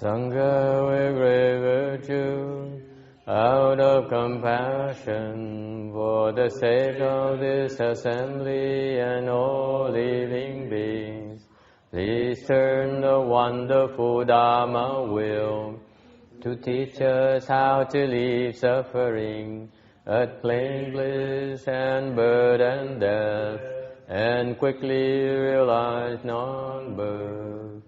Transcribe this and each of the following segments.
Sangha with great virtue, out of compassion for the sake of this assembly and all living beings, please turn the wonderful Dharma wheel to teach us how to leave suffering at plain bliss and birth and death, and quickly realize non-birth.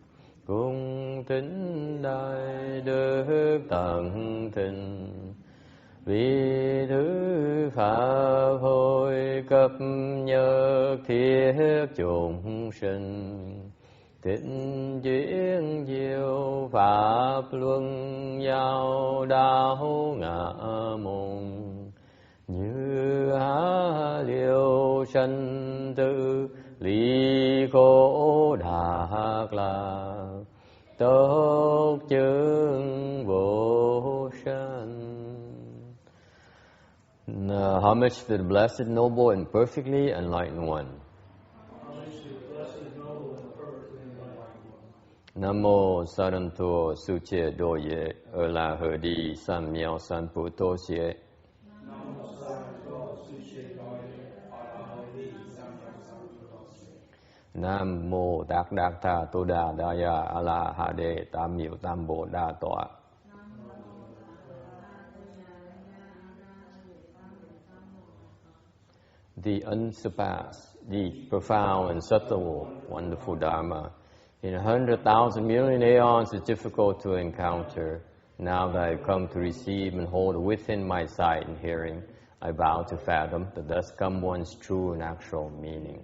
Cung kính đại đức tận tình, vì thứ pháp hồi cấp nhật thiết chúng sinh, tịnh chuyển diệu pháp luân giao đạo ngã môn, như há liêu sanh tử ly khổ đạt lạc, tốt chứng vô sanh. Homage to the Blessed, Noble, and Perfectly Enlightened One. Nam mô Saranto Suche Doye Erla Herdi San Miao San Puto Xie. Nam mô Đắc Đắc Tha Tô Đà Đaya A La Ha Đề Tam Miệu Tam Bồ Đà Tọa. The unsurpassed, the profound and subtle, wonderful Dharma, in 100,000 million aeons is difficult to encounter. Now that I've come to receive and hold within my sight and hearing, I vow to fathom the thus come one's true and actual meaning.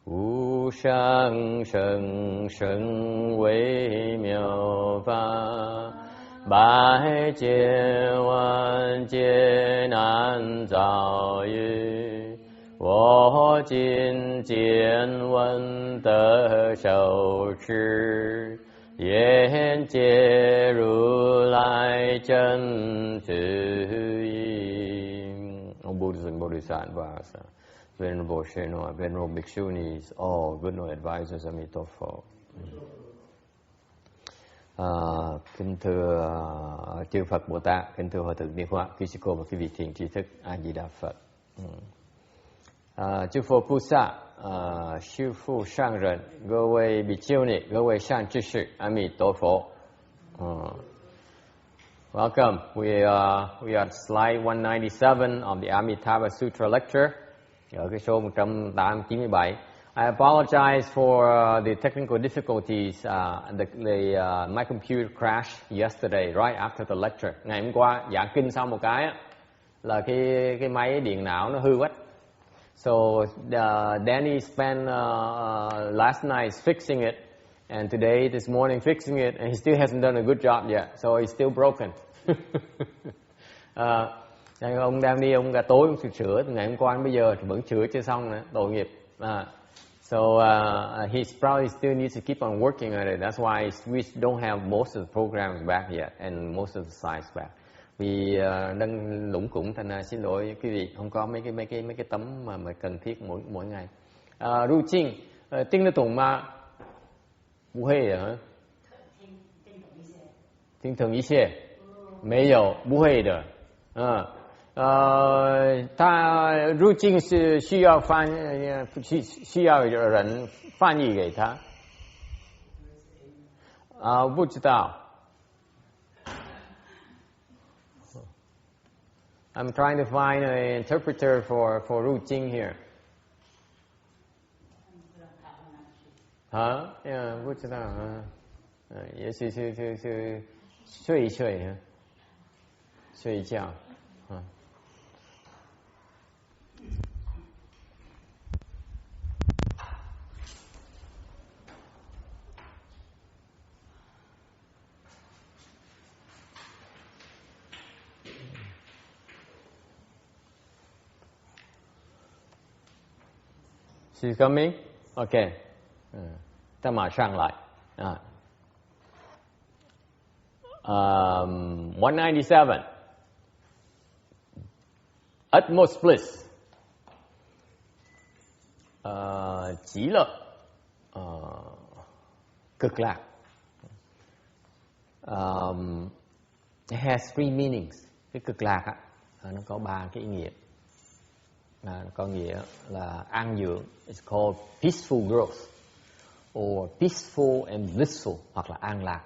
Wu shang sheng sheng wei miao fa, bai jie wan jie nan zao yu, 我今见闻得受持，愿解如来真智义。Ông Buddhas and Bodhisattvas, Venerable Shenua, Venerable Bhikshunis, all good no advisors Amitabha. Kính thưa chư Phật Bồ Tát, kính thưa Hòa thượng Niết Hoa, quý sư cô và quý vị thiền tri thức A Di Đà Phật. 诸佛菩萨，师父上人，各位比丘尼，各位善知识，阿弥陀佛。Welcome. We are slide 197 on the Amitabha Sutra lecture. Ở cái số 197. I apologize for the technical difficulties. My computer crashed yesterday, right after the lecture. Ngày hôm qua giảng kinh xong một cái là cái máy điện não nó hư quá. So Danny spent last night fixing it, and today, this morning, fixing it, and he still hasn't done a good job yet. So it's still broken. Ông Danny, ông cả tối ông sửa từ ngày hôm qua đến bây giờ vẫn sửa chưa xong nữa, tội nghiệp. So he probably still needs to keep on working on it. That's why we don't have most of the programs back yet and most of the slides back. Vì đang lủng củng thành ra xin lỗi quý vị, không có mấy cái tấm mà cần thiết mỗi ngày. Ru Ching, tinh nó tụng mà不会的，听懂一些，没有不会的，他入境是需要需要有人翻译给他，不知道。I'm trying to find an interpreter for Ru Ching here. Yeah, 不知道也许是睡一睡，睡一觉。She's coming? Okay. Ta马上来。197. Utmost bliss. Chỉ lợi. Cực lạc. It has three meanings. Cái cực lạc á, nó có ba cái ý nghĩa. Có nghĩa là an dưỡng. It's called peaceful growth, or peaceful and blissful, hoặc là an lạc.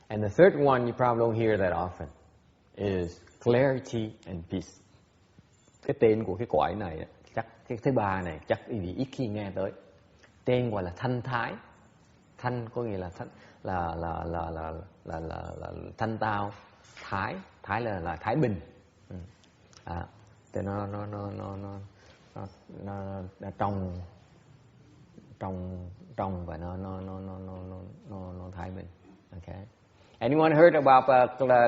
And the third one you probably don't hear that often is clarity and peace. Cái tên của cái cõi này chắc cái thứ ba này chắc quý vị ít khi nghe tới. Tên gọi là thanh thái. Thanh có nghĩa là thanh tao, thái là thái bình. Thì nó trong và nó thái bình. Okay. Anyone heard about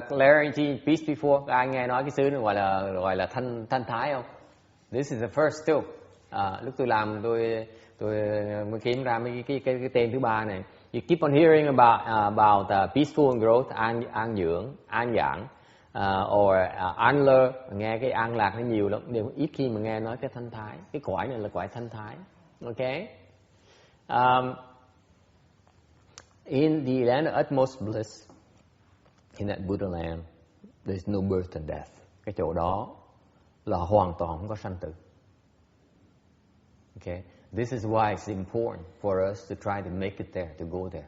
clarity and peace before? Ai nghe nói cái xứ này gọi là thanh thái không? This is the first too. Lúc tôi làm tôi mới kiếm ra cái tên thứ ba này. You keep on hearing about peaceful and growth, an dưỡng, an giảng, or an lơ, nghe cái an lạc nó nhiều lắm, đều ít khi mà nghe nói cái thanh thái. Cái cõi này là cõi thanh thái. Okay. In the land of utmost bliss, in that Buddha land, there's no birth and death. Cái chỗ đó là hoàn toàn không có sanh tử. Okay, this is why it's important for us to try to make it there, to go there,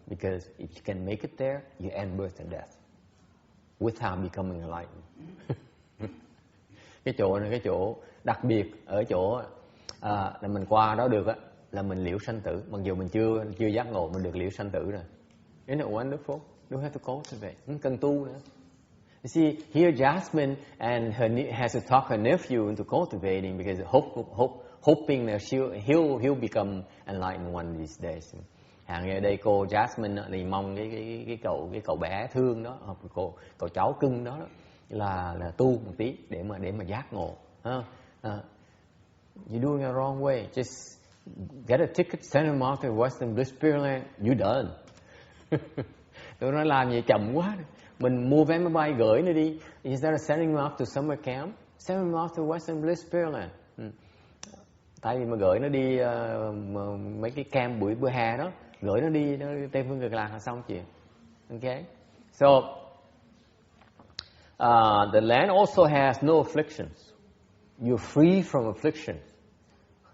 because if you can make it there, you end birth and death without becoming enlightened. Cái chỗ này cái chỗ đặc biệt ở chỗ là mình qua đó được á, là mình liễu sanh tử, mặc dù mình chưa giác ngộ, mình được liễu sanh tử rồi. Isn't it wonderful? Don't have to cultivate. Không cần tu nữa. You see, here Jasmine and has to talk her nephew into cultivating because hoping that he'll become enlightened one of these days. Hàng ở đây cô Jasmine thì mong cái cậu bé thương đó, hoặc cậu cháu cưng đó là tu một tí để mà giác ngộ. you're doing it the wrong way. Just get a ticket, send them off to Western Bliss Pureland, you're done. Tôi nói làm gì chậm quá. Mình mua vé máy bay gửi nó đi. Instead of sending them off to summer camp, send them off to Western Bliss Pureland. Tại vì mà gửi nó đi mấy cái camp buổi hè đó, gửi nó đi Tây Phương Cực Lạc là xong chuyện. Okay? So, the land also has no afflictions. You're free from affliction.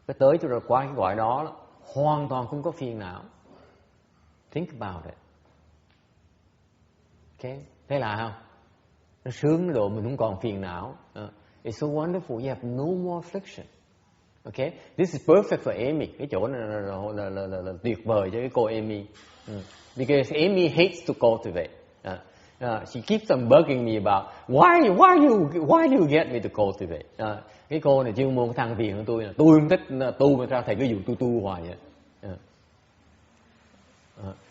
Cái tới cho rồi qua cái gọi đó hoàn toàn không có phiền não. Think about it. Okay? Thế là không? Nó sướng độ mình không còn phiền não. It's so wonderful. You have no more affliction. Okay? This is perfect for Amy. Cái chỗ này là tuyệt vời cho cái cô Amy. Because Amy hates to cultivate. She keeps on bugging me about why do you get me to cultivate? Cái cô này chuyên môn than phiền của tôi là tôi không thích tu mà sao thầy cứ dụ tu hoài vậy.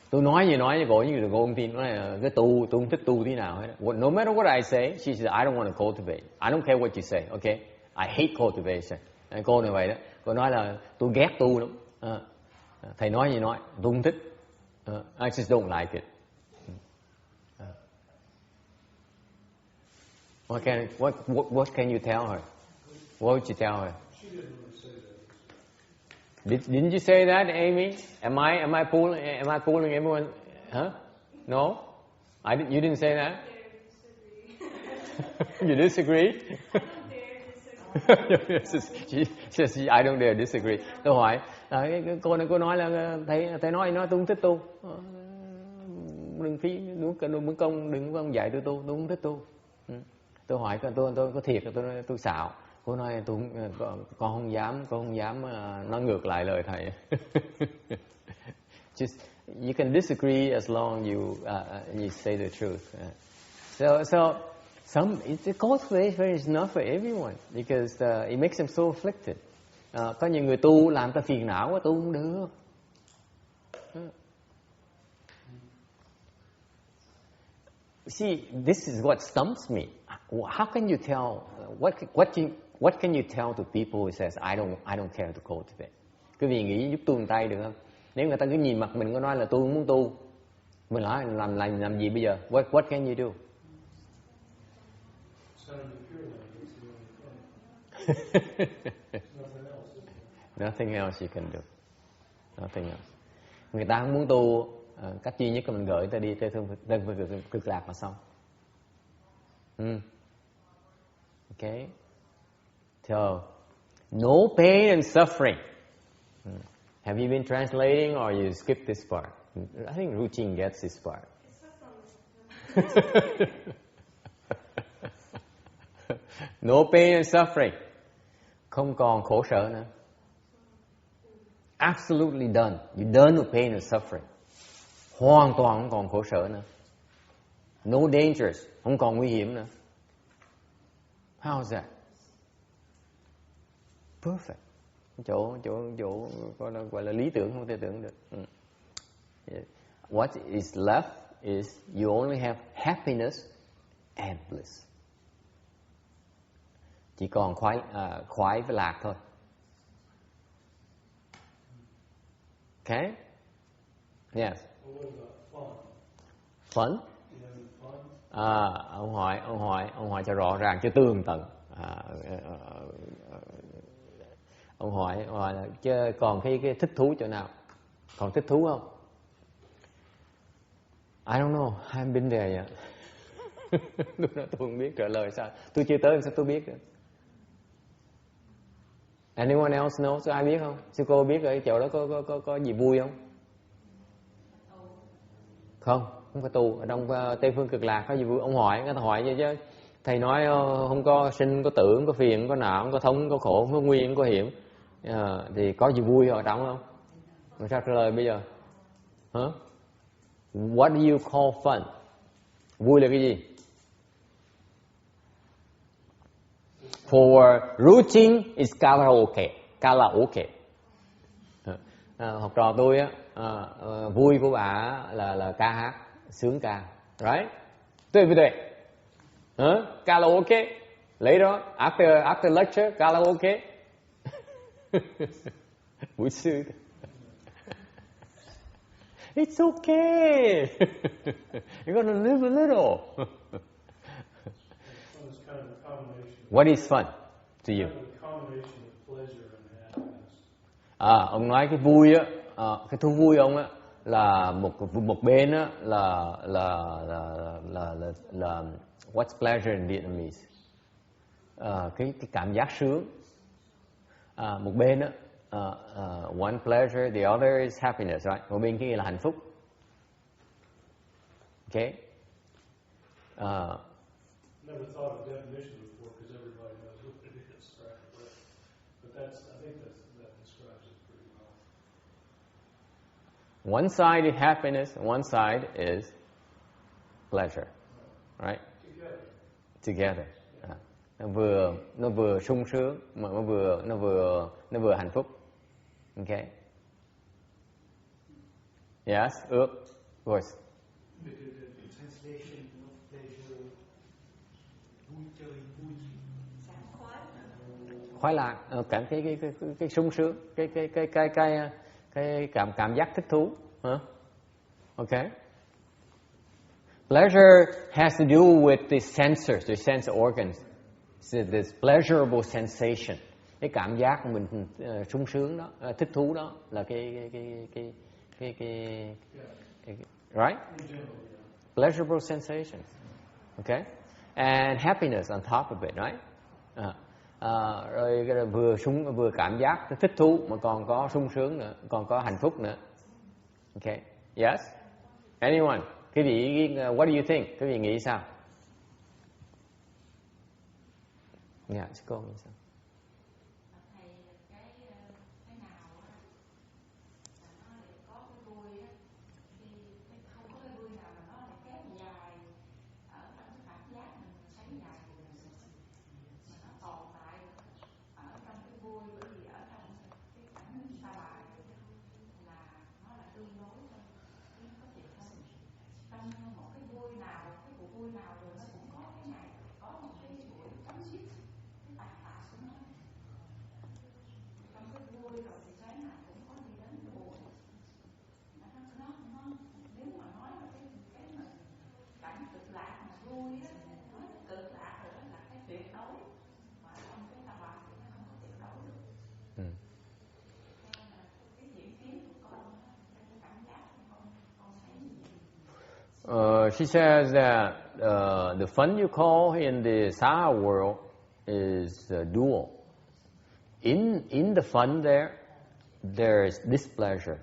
Tôi nói với cô như cô không tin, nói là cái tôi không thích tu tí nào hết. No matter what I say, she says I don't want to cultivate. I don't care what you say, okay? I hate cultivation. Cô này vậy đó, cô nói là tôi ghét tu lắm. Thầy nói gì nói, tôi không thích. I just don't like it. What can you tell her? What would you tell her? She didn't really say that. Didn't you say that, Amy? Am I pulling everyone? Huh? No? You didn't say that? You disagree? She says, I don't dare disagree. Tôi hỏi, cô nói là thầy nói tôi không thích tu. Đừng phí đúng công, đừng có dạy tôi tu, tôi không thích tu. Tôi hỏi tôi có thiệt là tôi xạo. Cô nói con không dám nói ngược lại lời thầy. Just you can disagree as long as you say the truth. So the cultivation is not for everyone because it makes them so afflicted. Có nhiều người tu làm ta phiền não quá, tu không được. See, this is what stumps me. How can you tell what can you tell to people who says I don't care to cultivate? Quý vị nghĩ giúp tôi một tay được không? Nếu người ta cứ nhìn mặt mình có nói là tôi không muốn tu, mình nói làm gì bây giờ? What can you do? Nothing else you can do. Nothing else. Người ta không muốn tu, cách duy nhất là mình gửi ta đi Tây Phương Cực Lạc là xong. Okay. So, no pain and suffering. Have you been translating or you skip this part? I think Ruchin gets this part. No pain and suffering. Không còn khổ sở nữa. Absolutely done. You're done with pain and suffering. Hoàn toàn không còn khổ sở nữa. No dangers. Không còn nguy hiểm nữa. How is that? Perfect. Chỗ gọi là lý tưởng, không thể tưởng được. What is left is you only have happiness and bliss. Chỉ còn khoái với lạc thôi. Okay? Yes. Fun? Ông hỏi cho rõ ràng, cho tường tận. Ông hỏi là chứ còn cái thích thú chỗ nào? Còn thích thú không? I don't know, I haven't been there yet. Tôi không biết trả lời sao. Tôi chưa tới sao tôi biết được. Anyone else knows? Ai biết không? Sư cô biết ở chỗ đó có gì vui không? Không phải tu. Ở trong Tây Phương Cực Lạc có gì vui? Ông hỏi, người ta hỏi vậy chứ. Thầy nói không có sinh, không có tử, không có phiền, không có não, không có thông, không có khổ, không có nguy, không có hiểm. Thì có gì vui ở trong không? Mà sao trả lời bây giờ? Hả? What do you call fun? Vui là cái gì? For routine is karaoke. Học trò tôi á, vui của bà là ca hát, sướng ca, right? Tuyệt. Karaoke. Later on, after lecture, karaoke. Buổi xưa. It's okay. You're going to live a little. It's kind of a combination. What is fun to you? Kind of a combination of pleasure and happiness. Ông nói cái vui á, cái thú vui ông á là một bên á là what's pleasure in Vietnamese? Cái cảm giác sướng. Một bên á one pleasure, the other is happiness, right? Một bên kia là hạnh phúc. Okay. Never thought of definition before because everybody knows what it is, right? But I think that describes it pretty well. One side is happiness, one side is pleasure, right? Together. Nó vừa sung sướng mà nó vừa hạnh phúc. Okay. Yes, voice. Translation of pleasure, vui chơi, vui khoái lạc, cảm cái sung sướng, cái cảm giác thích thú, okay. Pleasure has to do with the sensors, the sense organs. So this pleasurable sensation, cái cảm giác của mình sung sướng đó, thích thú đó là cái right? Pleasurable sensation, okay? And happiness on top of it, right? Rồi vừa cảm giác thích thú mà còn có sung sướng nữa, còn có hạnh phúc nữa. Okay. Yes? Anyone? Quý vị, what do you think? Quý vị nghĩ sao? Yeah, go. She says that the fun you call in the Saha world is dual. In the fun there's displeasure,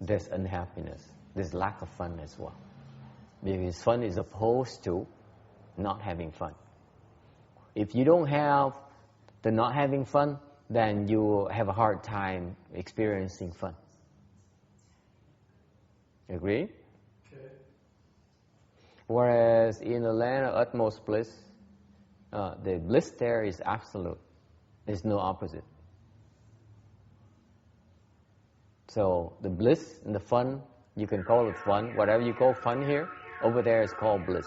there's unhappiness, there's lack of fun as well. Because fun is opposed to not having fun. If you don't have the not having fun, then you have a hard time experiencing fun. Agree? Whereas in the land of utmost bliss, the bliss there is absolute. There's no opposite. So the bliss and the fun, you can call it fun. Whatever you call fun here, over there is called bliss.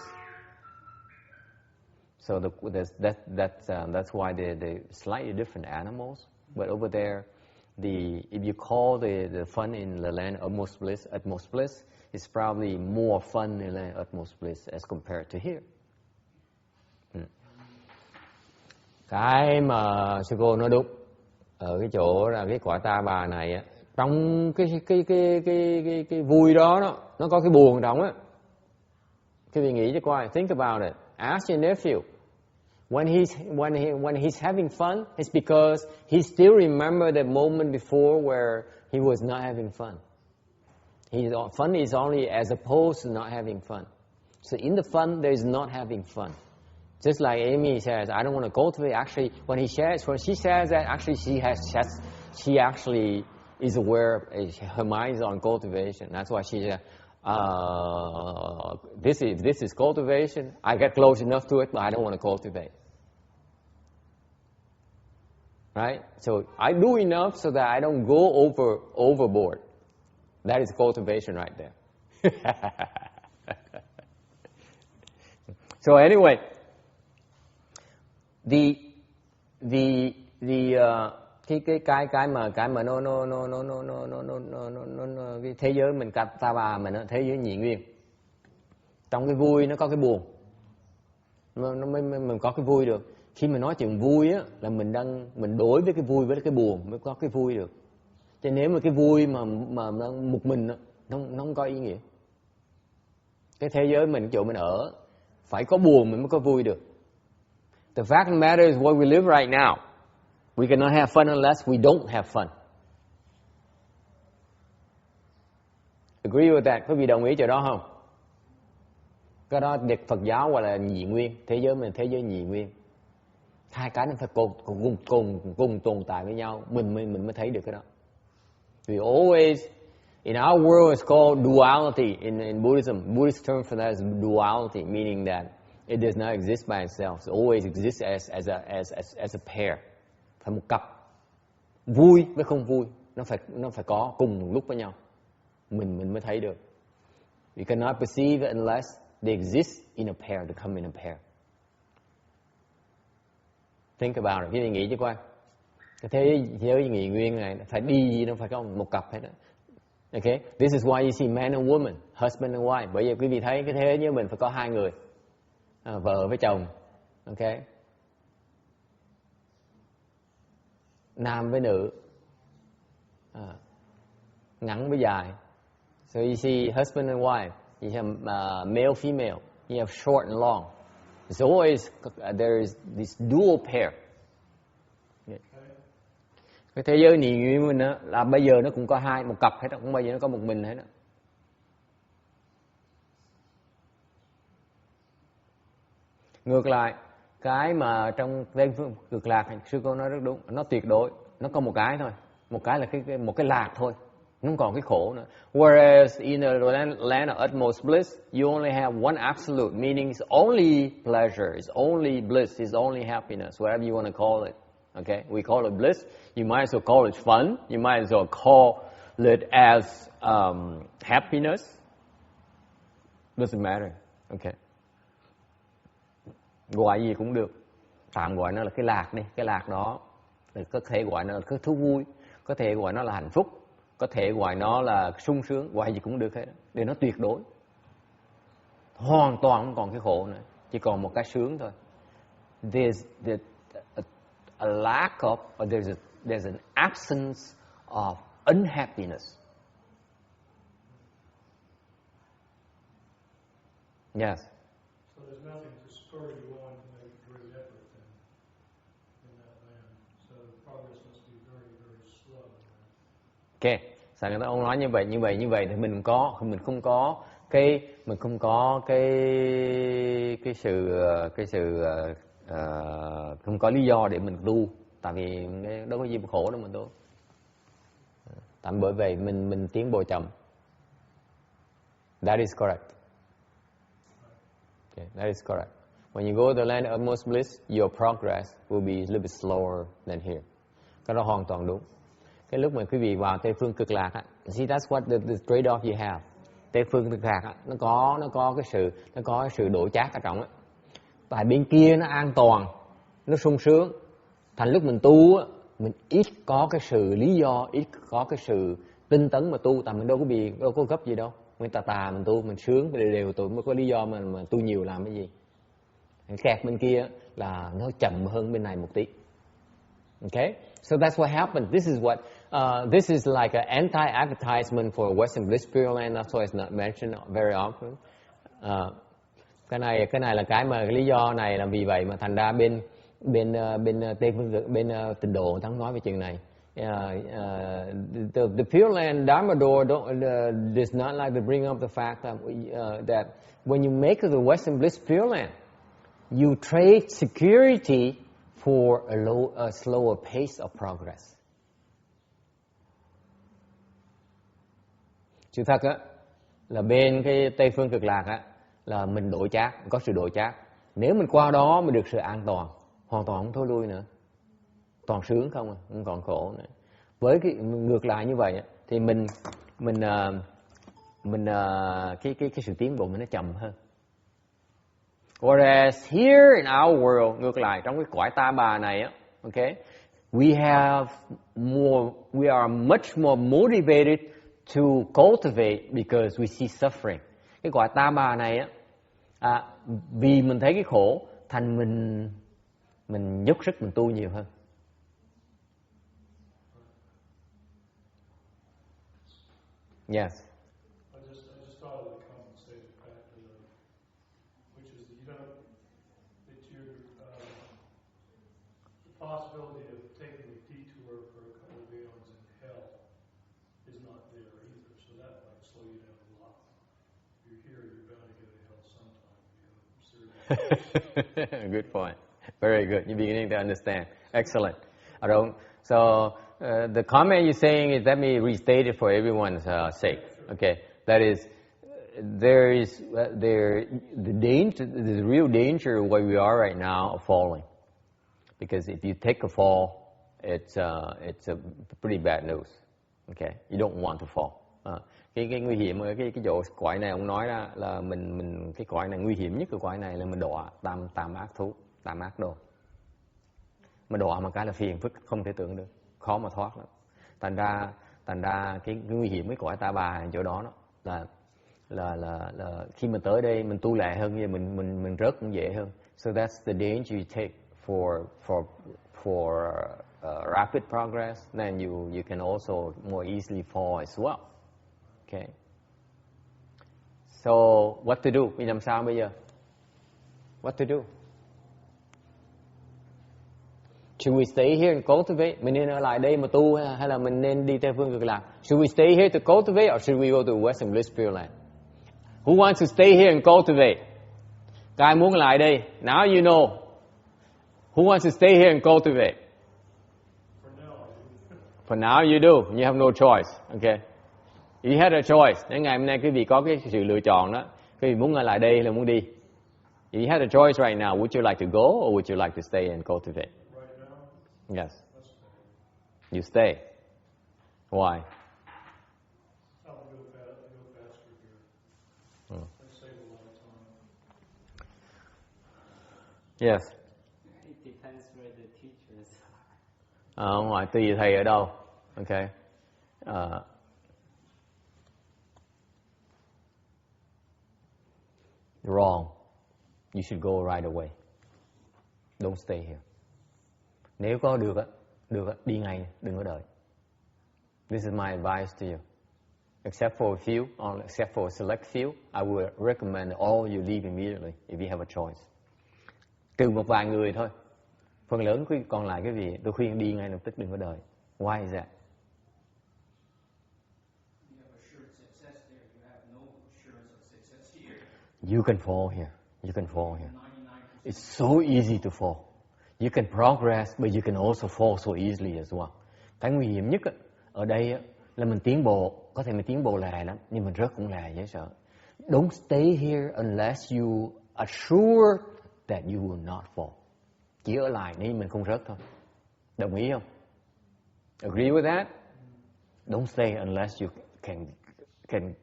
So that's why they're slightly different animals. But over there, if you call the fun in the land of utmost bliss, it's probably more fun in the utmost bliss as compared to here. Cái mà sư cô nói đúng ở cái chỗ là cái cõi ta bà này á, trong cái vui đó nó có cái buồn trong á. Quý vị nghĩ cho coi, think about it. Ask your nephew. When he's having fun, it's because he still remember the moment before where he was not having fun. Fun is only as opposed to not having fun. So in the fun, there is not having fun. Just like Amy says, I don't want to cultivate. Actually, when she says that, actually she actually is aware. Her mind is on cultivation. That's why she said, this is cultivation. I get close enough to it, but I don't want to cultivate. Right? So I do enough so that I don't go overboard. That is cultivation right there. So anyway, the cái mà nó cái thế giới mình ta bà mình nó thế giới nhị nguyên. Trong cái vui nó có cái buồn, mình có cái vui được. Khi mà nói chuyện vui á là mình đối với cái vui với cái buồn mới có cái vui được. Chứ nếu mà cái vui mà một mình đó, nó không có ý nghĩa. Cái thế giới mình, chỗ mình ở phải có buồn mình mới có vui được. The fact of the matter is where we live right now. We cannot have fun unless we don't have fun. Agree with that? Có vị đồng ý chỗ đó không? Cái đó được Phật giáo gọi là nhị nguyên. Thế giới mình thế giới nhị nguyên. Hai cái nó phải cùng tồn tại với nhau. Mình mới thấy được cái đó. We always, in our world it's called duality in Buddhism. Buddhist term for that is duality, meaning that it does not exist by itself. It always exists as a pair. Phải một cặp. Vui với không vui nó phải có cùng một lúc với nhau. Mình mới thấy được. You cannot perceive it unless they exist in a pair, they come in a pair. Think about it. Cái này nghĩ chứ coi. Cái thế giới nhị nguyên này phải đi, nó phải có một cặp hết đó. Okay? This is why you see man and woman, husband and wife. Bởi vì quý vị thấy cái thế giới mình phải có hai người, vợ với chồng. Okay? Nam với nữ, ngắn với dài. So you see husband and wife. You have male, female. You have short and long. It's always there is this dual pair. Cái thế giới nhị nguyên mình đó, là bây giờ nó cũng có một cặp hết đó, không bao giờ nó có một mình hết đó. Ngược lại, cái mà trong Tây phương cực lạc, sư cô nói rất đúng, nó tuyệt đối, nó có một cái thôi, một cái là một cái lạc thôi, nó không còn cái khổ nữa. Whereas in the land of utmost bliss, you only have one absolute, meaning it's only pleasure, it's only bliss, it's only happiness, whatever you want to call it. Okay, we call it bliss. You might as well call it fun. You might as well call it as happiness. Doesn't matter. Okay. Gọi gì cũng được. Tạm gọi nó là cái lạc đi. Cái lạc đó có thể gọi nó là cái thú vui, có thể gọi nó là hạnh phúc, có thể gọi nó là sung sướng, gọi gì cũng được hết. Để nó tuyệt đối. Hoàn toàn không còn cái khổ nữa, chỉ còn một cái sướng thôi. There's a lack of, or there's an absence of unhappiness. Yes. So there's nothing to spur you on to make great effort in that land. So the progress must be very, very slow. Okay. Sao người ta ông nói như vậy thì mình không có sự không có lý do để mình tu, tại vì đâu có gì mà khổ đâu mình tu. Tại bởi vậy mình tiến bộ chậm. That is correct. Okay, that is correct. When you go to the land of utmost bliss, your progress will be a little bit slower than here. Cái đó hoàn toàn đúng. Cái lúc mà quý vị vào Tây phương cực lạc á, see that's what the trade-off you have. Tây phương cực lạc á, nó có cái sự đổi chác ở trong á. Tại bên kia nó an toàn, nó sung sướng. Thành lúc mình tu á, mình ít có cái sự lý do, ít có cái sự tinh tấn mà tu. Tại mình đâu có gấp gì đâu. Mình tà mình tu, mình sướng, đều tụi mới có lý do mà tu nhiều làm cái gì. Kẹt bên kia là nó chậm hơn bên này một tí. Okay? So that's what happened. This is like an anti-advertisement for Western Bliss Pureland. That's why it's not mentioned very often. Cái này là cái lý do này là vì vậy mà thành ra bên Tây phương bên Tịnh độ thắng nói về chuyện này. The Pureland Dharma door does not like to bring up the fact that when you make the Western Bliss Pureland, you trade security for a slower pace of progress. Sự thật á là bên cái Tây phương cực lạc á là mình đổi chác, có sự đổi chác. Nếu mình qua đó mình được sự an toàn, hoàn toàn không thối lui nữa, toàn sướng không còn khổ nữa. Với cái ngược lại như vậy thì cái sự tiến bộ mình nó chậm hơn. Whereas here in our world, ngược lại trong cái cõi ta bà này á, okay, we are much more motivated to cultivate because we see suffering. Cái cõi ta bà này á, vì mình thấy cái khổ, thành mình dốc sức mình tu nhiều hơn. Yes. I just thought of the compensating factor, though, which is that the possibility of taking a detour for a couple of eons in hell is not there either. So that might slow you down a lot. If you're here, you're bound to go to hell sometime. Serious. Good point. Very good. You're beginning to understand. Excellent. So the comment you're saying is, let me restate it for everyone's sake. Okay, that is, the real danger where we are right now of falling, because if you take a fall, it's a pretty bad news. Okay, you don't want to fall. Cái nguy hiểm ở cái chỗ cõi này ông nói ra là mình cái cõi này nguy hiểm nhất của cõi này là mình đọa tam ác thú, tam ác đồ. Mà đọa một cái là phiền phức không thể tưởng được, khó mà thoát lắm. Thành ra cái nguy hiểm với cõi ta bà chỗ đó là khi mình tới đây mình tu lẹ hơn, mình rớt cũng dễ hơn. So that's the danger you take for rapid progress. Then you can also more easily fall as well. Okay. So what to do? Mình làm sao bây giờ? What to do? Should we stay here and cultivate? Mình nên ở lại đây mà tu hay là mình nên đi theo phương ngược lại? Should we stay here to cultivate or should we go to Western Bliss Pureland? Who wants to stay here and cultivate? Các ai muốn lại đây? Now you know. Who wants to stay here and cultivate? For now you do. You have no choice. Okay. You had a choice. Đến ngày hôm nay quý vị có cái sự lựa chọn đó. Quý vị muốn ở lại đây hay là muốn đi? You had a choice right now. Would you like to go or would you like to stay and cultivate? Yes. You stay. Why? I'll go faster here. I save a lot of time. Yes. It depends where the teachers Ở ngoài tùy thầy ở đâu. Okay. Wrong. You should go right away. Don't stay here. Nếu có được á, đi ngay, đừng có đợi. This is my advice to you. Except for a few, or except for a select few, I would recommend all you leave immediately if you have a choice. Trừ một vài người thôi. Phần lớn còn lại cái gì, tôi khuyên đi ngay lập tức, đừng có đợi. Why is that? You have assured success there. You have no assurance of success here. You can fall here. You can fall here. It's so easy to fall. You can progress, but you can also fall so easily as well. Cái nguy hiểm nhất ở đây là mình tiến bộ, có thể mình tiến bộ lẹ lắm, nhưng mình rớt cũng lẹ dễ sợ. Don't stay here unless you are sure that you will not fall. Chỉ ở lại nếu mình không rớt thôi. Đồng ý không? Agree with that? Don't stay unless you can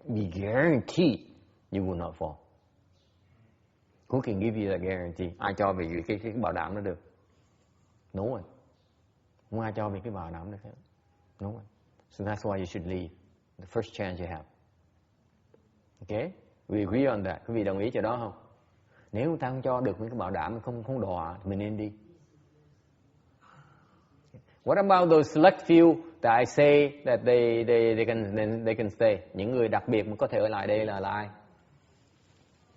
be guaranteed you will not fall. Who can give you that guarantee? Ai cho vì cái bảo đảm đó được? No one. Không ai cho vì cái bảo đảm được hết. No one. So that's why you should leave. The first chance you have. Okay? We agree on that. Quý vị đồng ý cho đó không? Nếu người ta không cho được những cái bảo đảm, không đọa, mình nên đi. What about those select few that I say that they can stay? Những người đặc biệt mà có thể ở lại đây là ai?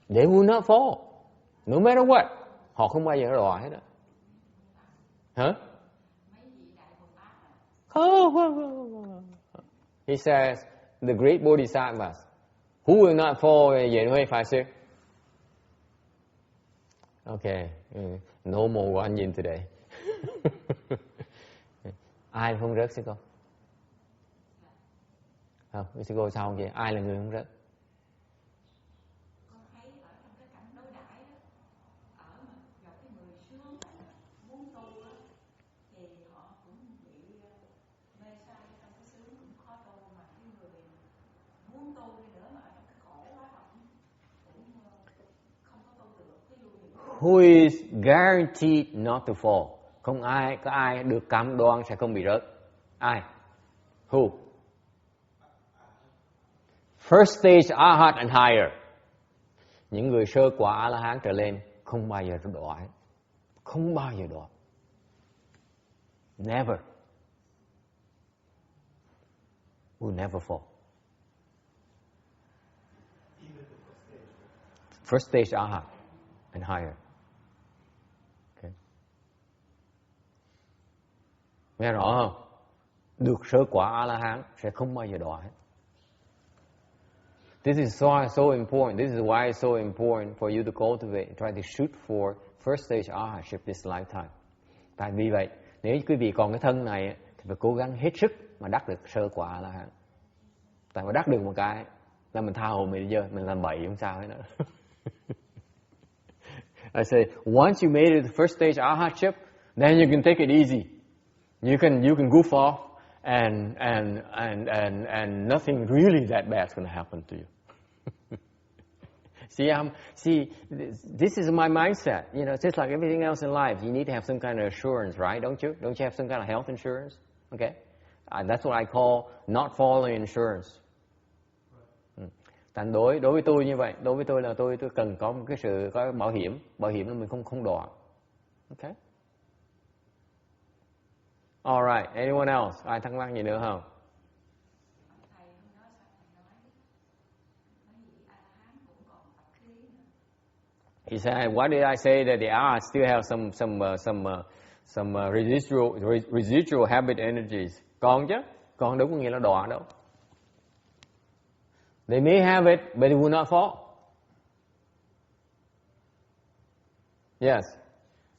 They will not fall. No matter what. Họ không bao giờ đọa hết á. Hả? He says, the great Bodhisattvas, who will not fall, Diện Huệ Pháp Sư? Okay, no more one yin today. Ai không rớt sư cô? Không, sư cô sao không vậy? Ai là người không rớt? Who is guaranteed not to fall? Không có ai được cam đoan sẽ không bị rớt. Ai? Who? First stage Arhat and higher. Những người sơ quả A-la-hán trở lên không bao giờ đọa. Không bao giờ đọa. Never. Will never fall. First stage Arhat and higher. Okay. Nghe rõ không? Được sơ quả A-la-hán sẽ không bao giờ đọa. This is so important. This is why it's so important for you to cultivate, try to shoot for first stage arhatship this lifetime. Tại vì vậy, nếu quý vị còn cái thân này thì phải cố gắng hết sức mà đắc được sơ quả A-la-hán. Tại mà đắc được một cái là mình tha hồ mình đi chơi, mình làm bậy không sao hết nữa. I say, once you made it to the first stage arhatship, then you can take it easy. You can goof off and nothing really that bad is going to happen to you. See, this is my mindset. You know, just like everything else in life, you need to have some kind of assurance, right? Don't you? Don't you have some kind of health insurance? Okay, that's what I call not falling insurance. Thành đối với tôi như vậy, đối với tôi là tôi cần có một cái sự có bảo hiểm là mình không đọa. Okay. All right. Anyone else? Ai thắc mắc gì nữa không? He said, "Why did I say that the arhats still have some residual habit energies?" Còn chứ, còn đâu có nghĩa là đọa đâu. They may have it, but it will not fall. Yes.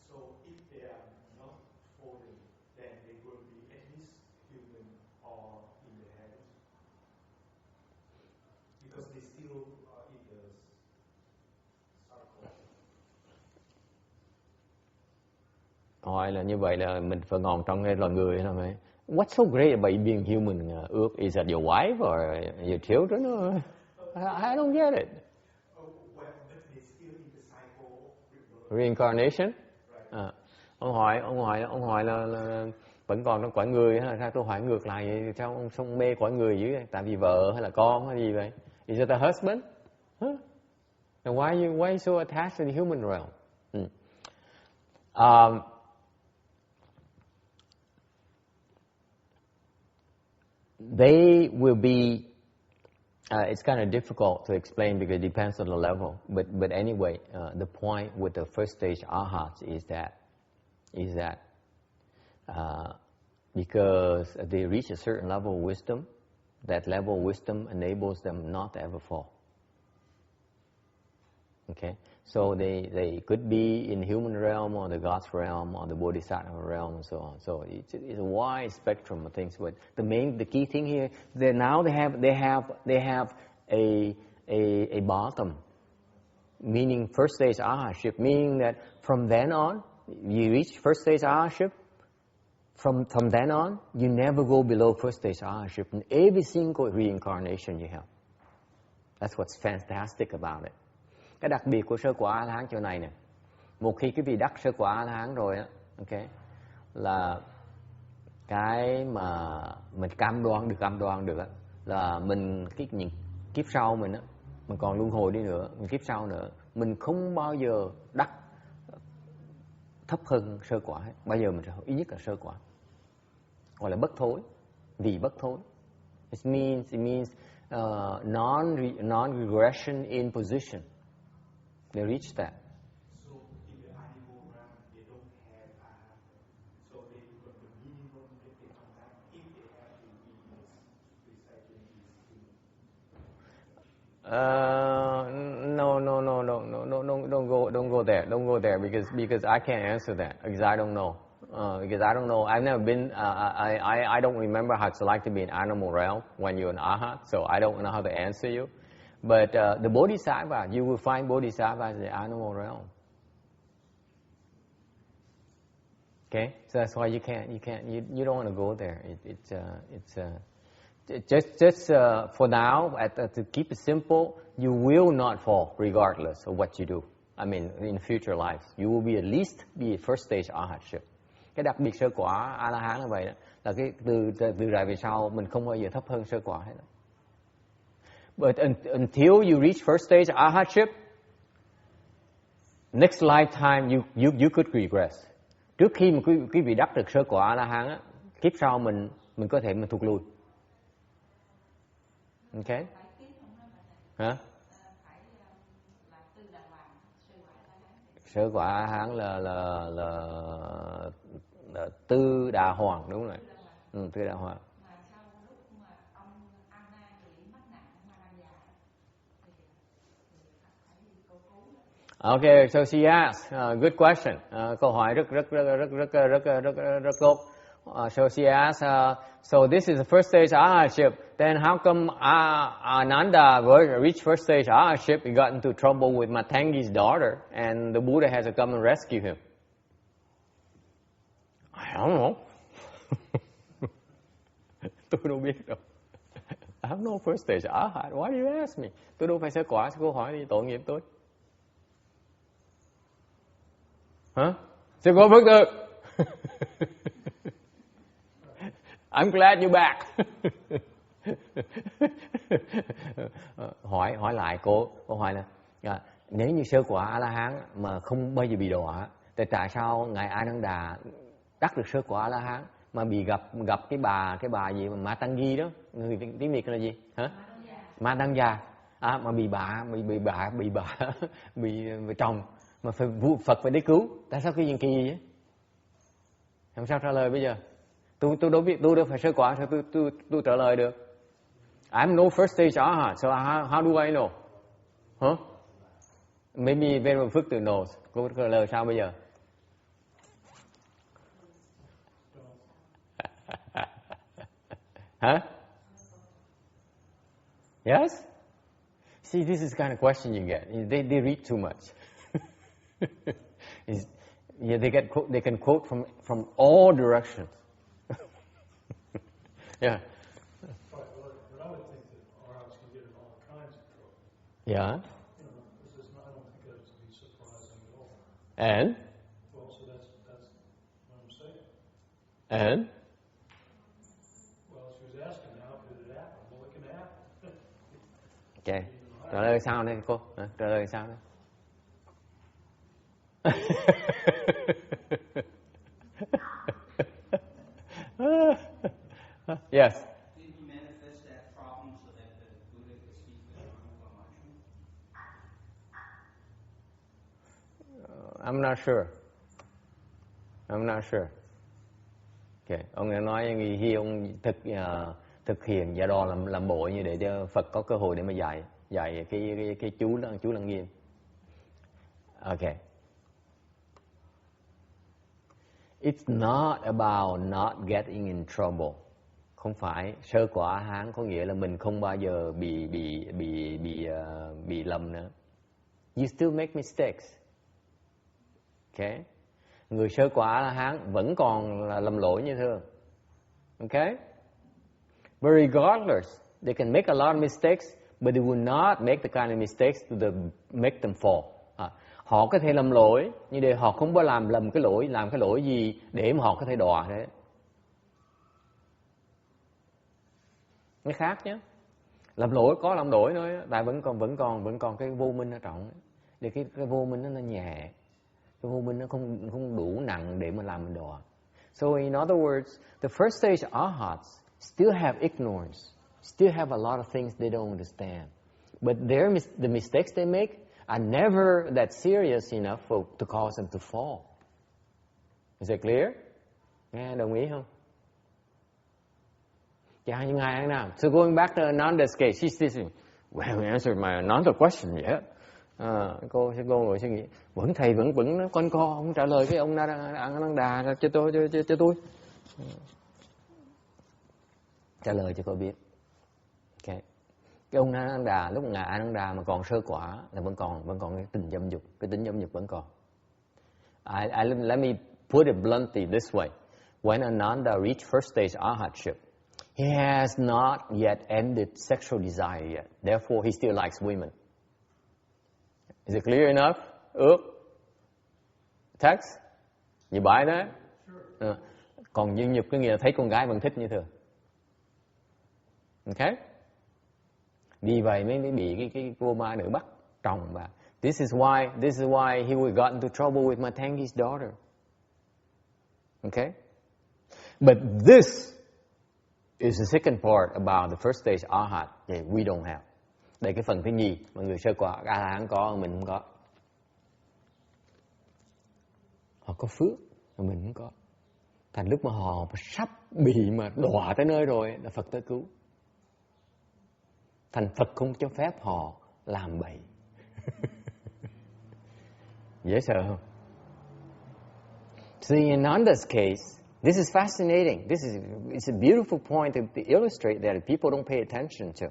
So if they are not falling, then they will be at least human or in the heavens, because they still are in the circle. Hỏi là như vậy là mình phải còn trong cái loài người là mấy. What's so great about being human? Is that your wife or your children? Or? I don't get it. Well, but they still in the cycle of Reincarnation? Ông hỏi là vẫn còn trong cõi người hay là sao? Tôi hỏi ngược lại vậy, sao ông không mê cõi người dữ vậy? Tại vì vợ hay là con hay gì vậy? Is it a husband? Huh? And why are you so attached to the human realm? They will be. It's kind of difficult to explain because it depends on the level. But anyway, the point with the first stage arhats is that because they reach a certain level of wisdom, that level of wisdom enables them not to ever fall. Okay, so they could be in the human realm or the God's realm or the Bodhisattva realm and so on. So it's a wide spectrum of things. But the key thing here, they have a bottom, meaning first stage arhatship, meaning that from then on, you reach first stage arhatship. From then on, you never go below first stage arhatship in every single reincarnation you have. That's what's fantastic about it. Cái đặc biệt của sơ quả A-la-hán chỗ này nè. Một khi quý vị đắc sơ quả A-la-hán rồi á, okay, là cái mà mình cam đoan được á, là mình kiếp sau mình á, mình còn luân hồi đi nữa, mình kiếp sau nữa, mình không bao giờ đắc thấp hơn sơ quả hết. Bao giờ mình sẽ ít nhất là sơ quả. Gọi là bất thối, vì bất thối. It means non-regression in position. They reach that. So in the animal realm, they don't have so they got the minimum that they come back if they have to be recycling No, don't go there because I can't answer that because I don't know. I've never been. I don't remember how it's like to be in animal realm when you're an arhat, so I don't know how to answer you. But the Bodhisattva, you will find Bodhisattvas in the animal realm. Okay, so that's why you don't want to go there. Just for now, to keep it simple, you will not fall regardless of what you do. I mean, in future lives, you will at least be first stage arhatship. Cái đặc biệt sơ quả A La Hán là vậy đó, là cái từ rày về sau mình không bao giờ thấp hơn sơ quả hết. But until you reach first stage arhatship, next lifetime you could regress. Trước khi mà quý vị đắc được sơ quả A La Hán á, kiếp sau mình có thể mình thụt lùi. Ok? Hả? Sơ quả A La Hán là tư đà hoàng, đúng rồi. Tư đà hoàng. Okay, so she asked, good question. Câu hỏi rất tốt. So she asked, so this is the first stage arhatship. Then how come Ananda reached first stage arhatship? He got into trouble with Matangi's daughter, and the Buddha has to come and rescue him. I don't know. Tôi đâu biết đâu. I have no first stage arhat. Why do you ask me? Tôi đâu phải sơ quả, câu hỏi đi, tội nghiệp tôi. Hả? Sư cô Phước Tư. I'm glad you're back. Hỏi lại cô hỏi là nếu như sơ quả A La Hán mà không bao giờ bị đọa, thì tại sao ngài Ananda đắc được sơ quả A La Hán mà bị gặp cái bà gì mà Matangi đó, người tiếng Việt là gì? Hả? Matanga. Mà bị chồng mà Phật phải đi cứu. Tại sao cái gì kỳ vậy? Làm sao trả lời bây giờ? Tôi đâu biết, tôi đâu phải sơ quả, sao tôi trả lời được? I'm no first stage arhat, so how do I know? Huh? Maybe Venerable Phước Từ knows. Cô trả lời sao bây giờ? Huh? Yes? See, this is the kind of question you get. They read too much. Yeah, they can quote from all directions. Yeah. But I would think that arhats can get in all kinds of trouble. Yeah. I don't think that's to be surprising at all. And? Well, so that's what I'm saying. And? Well, she was asking how could it happen? Well, it can happen. Okay. Trả lời sao đây cô? Trả lời sao đây? Yes. Did he manifest that problem so that the Buddha could speak the Dharma I'm not sure. Okay. Ông đã nói khi ông thực hiện giả đo làm bộ như để cho Phật có cơ hội để mà dạy cái chú Lăng Nghiêm. Okay. It's not about not getting in trouble. Không phải sơ quả Hán có nghĩa là mình không bao giờ bị lầm nữa. You still make mistakes. Okay? Người sơ quả là Hán vẫn còn là lầm lỗi như thường. Okay? But regardless, they can make a lot of mistakes, but they will not make the kind of mistakes to make them fall. Họ có thể lầm lỗi, nhưng để họ không có làm cái lỗi gì để mà họ có thể đọa thế. Nó khác nhé. Làm lỗi có làm lỗi thôi, tại vẫn còn cái vô minh ở trọng. Để cái vô minh nó nhẹ, cái vô minh nó không đủ nặng để mà làm mình đọa. So in other words, the first stage arhats still have ignorance, still have a lot of things they don't understand, but the mistakes they make are never that serious enough to cause them to fall. Is it clear? Nghe đồng ý không? Yeah, you know. So going back to Ananda's case, she's thinking, well, we answered my Ananda question yet. Cô ngồi suy nghĩ, thầy vẫn con không trả lời cái ông Ananda cho tôi. Trả lời cho cô biết. Okay. Cái ông Ananda, lúc ngài Ananda mà còn sơ quả là vẫn còn cái tình dâm dục, cái tính dâm dục vẫn còn. Let me put it bluntly this way. When Ananda reached first stage arhatship, he has not yet ended sexual desire yet. Therefore, he still likes women. Is it clear enough? Text? You buy that? Còn nhân nhục có nghĩa là thấy con gái vẫn thích như thường. Ok? Vì vậy mới bị cái cô ma nữ bắt chồng bà. This is why he would got into trouble with Matangi's daughter. Okay? But this is the second part about the first stage arhat that we don't have. Đây cái phần thứ nhì mà người sơ quả A-la-hán có, mình không có. Họ có phước mà mình không có. Thành lúc mà họ sắp bị mà đọa tới nơi rồi là Phật tới cứu. Thành Phật không cho phép họ làm bậy. Dễ sợ không? See, in Ananda's case, this is fascinating. It's a beautiful point to illustrate that people don't pay attention to.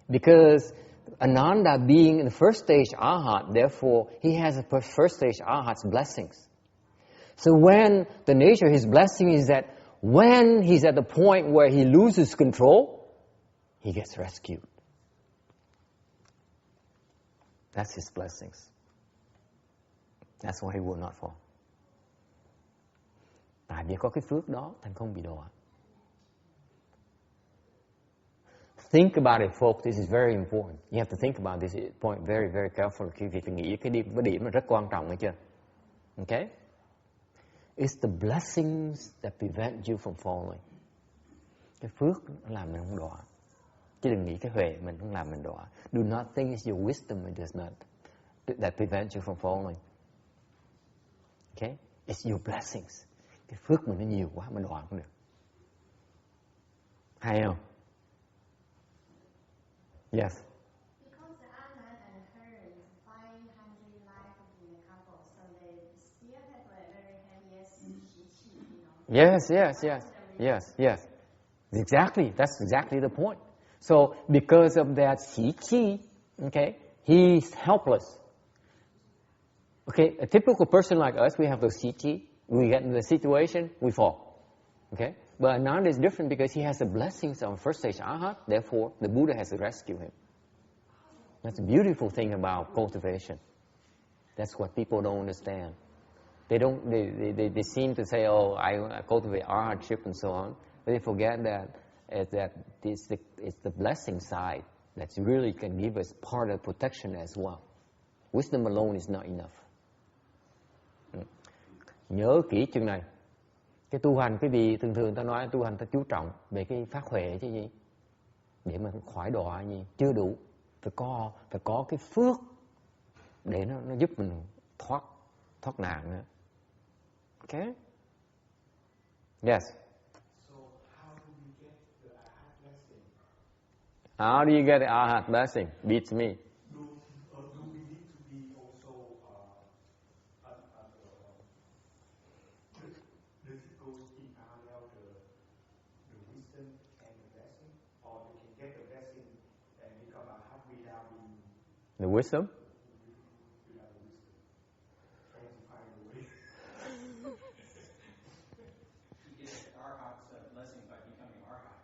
Because Ananda being in the first stage arhat, therefore, he has a first stage arhat's blessings. So when the nature of his blessing is that when he's at the point where he loses control, he gets rescued. That's his blessings. That's why he will not fall. Tại vì có cái phước đó, thành không bị đọa. Think about it, folks. This is very important. You have to think about this point very, very carefully. Khi việc nghĩ cái điểm là rất quan trọng, nghe chưa? Okay? It's the blessings that prevent you from falling. Cái phước nó làm mình không đọa. Chứ đừng nghĩ cái huệ mình không làm mình đọa. Do not think it's your wisdom that prevents you from falling. Okay? It's your blessings. Cái phước mình nó nhiều quá, mình đọa không được. Hay không? Yes. Because the Anand and her is 500 life in a couple, so they still have a very heaviest qi, you know. Yes. Exactly. That's exactly the point. So because of that qi, okay, he's helpless. Okay, a typical person like us, we have those qi. We get in the situation, we fall. Okay? But Ananda is different because he has the blessings of first stage arhat, therefore the Buddha has to rescue him. That's a beautiful thing about cultivation. That's what people don't understand. They seem to say, oh, I cultivate arhatship and so on, but they forget that it's the blessing side that really can give us part of protection as well. Wisdom alone is not enough. Nhớ kỹ chừng này. Cái tu hành, quý vị thường ta nói tu hành ta chú trọng về cái phát huệ chứ gì, để mà khỏi đọa gì chưa đủ, phải có cái phước để nó giúp mình thoát nạn nữa. Okay? Yes. So how do we get the arhat blessing? How do you get the arhat blessing? Beats me. Do we need to be also does it go in parallel the wisdom and the blessing, or you can get the blessing and become arhat without being The wisdom? without the wisdom? Trying to find a way. You get the arhat's blessing by becoming arhat.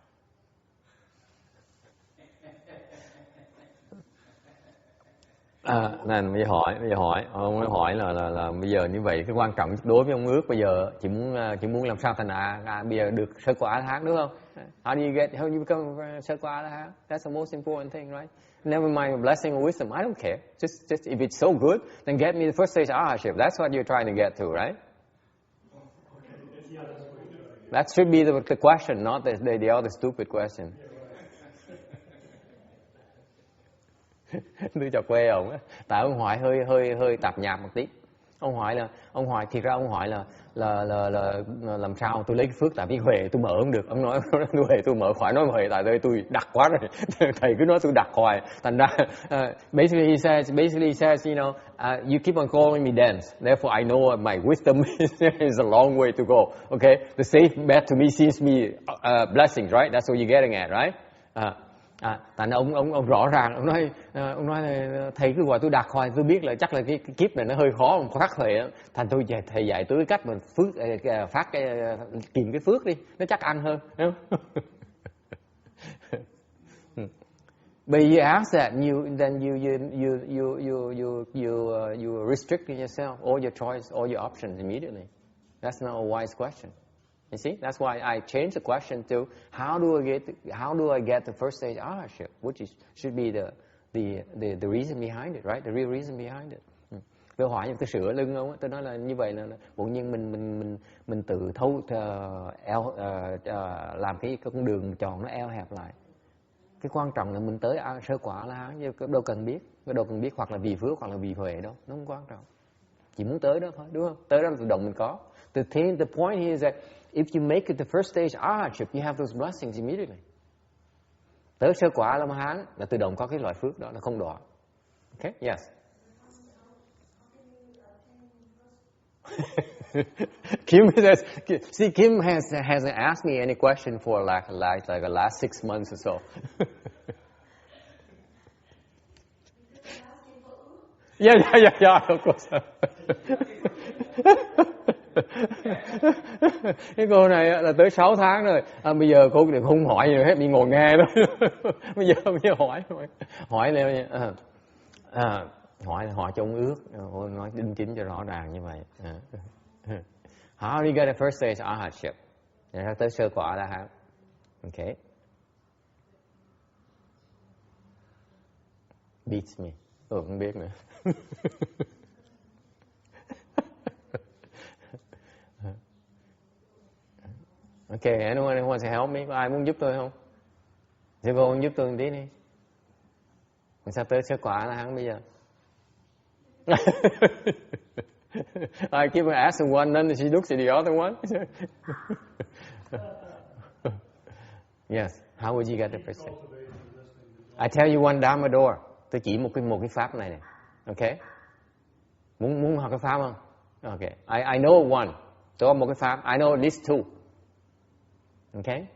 Này bây giờ ông mới hỏi là bây giờ như vậy cái quan trọng đối với ông ước bây giờ chỉ muốn làm sao thành bây giờ được sơ quả A-la-hán đúng không? How you become sơ quả A-la-hán? That's the most important thing, right? Never mind a blessing or wisdom. I don't care. Just if it's so good, then get me the first stage arhatship. That's what you're trying to get to, right? That should be the question, not the other stupid question. Tôi chọc quê ông á, tại ông hỏi hơi tạp nhạp một tí. Ông hỏi là làm sao tôi lấy cái phước, tại vì huệ tôi mở không được. Ông nói huệ tôi mở, khỏi nói huệ tại đây tôi đặc quá rồi. Thầy cứ nói tôi đặc hoài. Thành ra basically he says, you know, you keep on calling me dense, therefore I know my wisdom is a long way to go. Okay, the safe bet to me seems to be blessings, right? That's what you're getting at, right? Tại ông rõ ràng ông nói là thầy cứ gọi tôi đạt hoài, tôi biết là chắc là cái kiếp này nó hơi khó, mà phát huệ. Thành tôi thầy dạy tôi cái cách mà phước phát kìm cái phước đi, nó chắc ăn hơn, đúng không? But you ask that, then you restrict yourself, all your choice, all your options immediately. That's not a wise question. You see, that's why I changed the question to how do I get the first stage arhatship, which should be the reason behind it, right? The real reason behind it. Tôi hỏi tôi sửa lưng không? Tôi nói là như vậy là bỗng nhiên mình tự làm cái con đường tròn nó eo hẹp lại. Cái quan trọng là mình tới sơ quả là hán, đâu cần biết hoặc là vì phước hoặc là vì huệ đâu, nó không quan trọng. Chỉ muốn tới đó thôi, đúng không? Tới đó là tự động mình có. The point here is that if you make it the first stage arhatship, you have those blessings immediately. Tới sơ quả là hán là tự động có cái loại phước đó, là không đọa. Okay? Yes. Kim says, see, Kim hasn't asked me any question for like the last 6 months or so. Yeah, of course. Cái cô này là tới 6 tháng rồi. Bây giờ cô đừng không hỏi gì hết, đi ngồi nghe thôi. Bây giờ hỏi lên hỏi cho ông ước, nói đính chính cho rõ ràng như vậy. How do you get the first stage arhatship? Để tới sơ quả là hả? Okay. Beats me. Tôi không biết nữa. Okay, anyone who wants to help me? Có ai muốn giúp tôi không? Sư cô giúp tôi một tí đi. Sao tới sơ quả là hả bây giờ? I keep asking one, then she looks at the other one. Yes. How would you get the first stage? I tell you one Dharma door. Tôi chỉ một cái pháp này. Okay? Muốn học cái pháp không? Okay. I know one. Tôi có một cái pháp. I know at least two. Okay?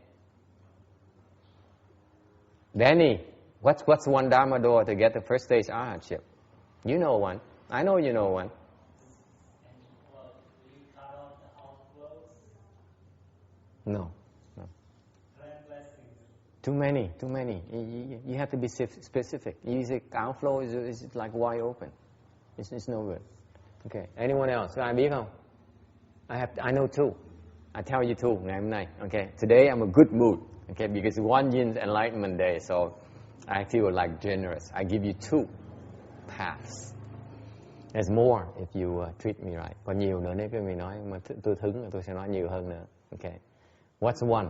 Danny, what's one Dharma door to get the first stage arhatship? You know one. I know you know one. No. Too many. You have to be specific. You say outflow is like wide open. It's no good. Okay. Anyone else? Có ai biết không? I know two. I tell you two ngày hôm nay. Okay. Today I'm a good mood. Okay, because one Yin's enlightenment day, so I feel like generous. I give you two paths. There's more if you treat me right. Còn nhiều nữa nếu mình nói mà tôi hứng, tôi sẽ nói nhiều hơn nữa. Okay. What's one?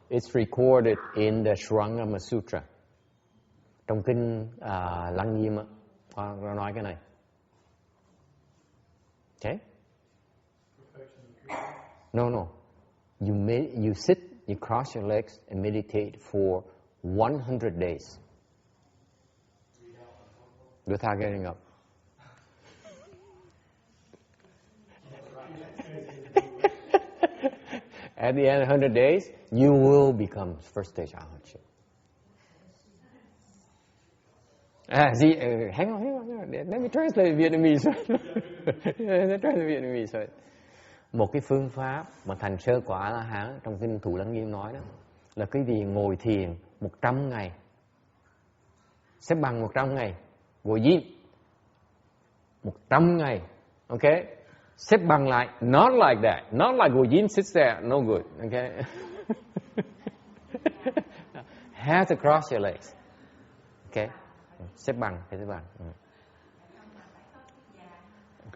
It's recorded in the Amitabha Sutra. Trong kinh Lăng Nghiêm nó nói cái này. Okay? No. You sit, you cross your legs and meditate for 100 days. Without getting up. At the end of 100 days, you will become first stage arhatship. Hang on. Let me translate Vietnamese. Một cái phương pháp mà thành sơ quả La Hán trong kinh Thủ Lăng Nghiêm nói đó là cái gì ngồi thiền 100 ngày. Xếp bằng 100 ngày. Ngồi diêm 100 ngày. Okay? Xếp bằng lại, not like that. Not like ngồi diêm sits there, no good. Okay? Have to cross your legs. Okay? Xếp bằng.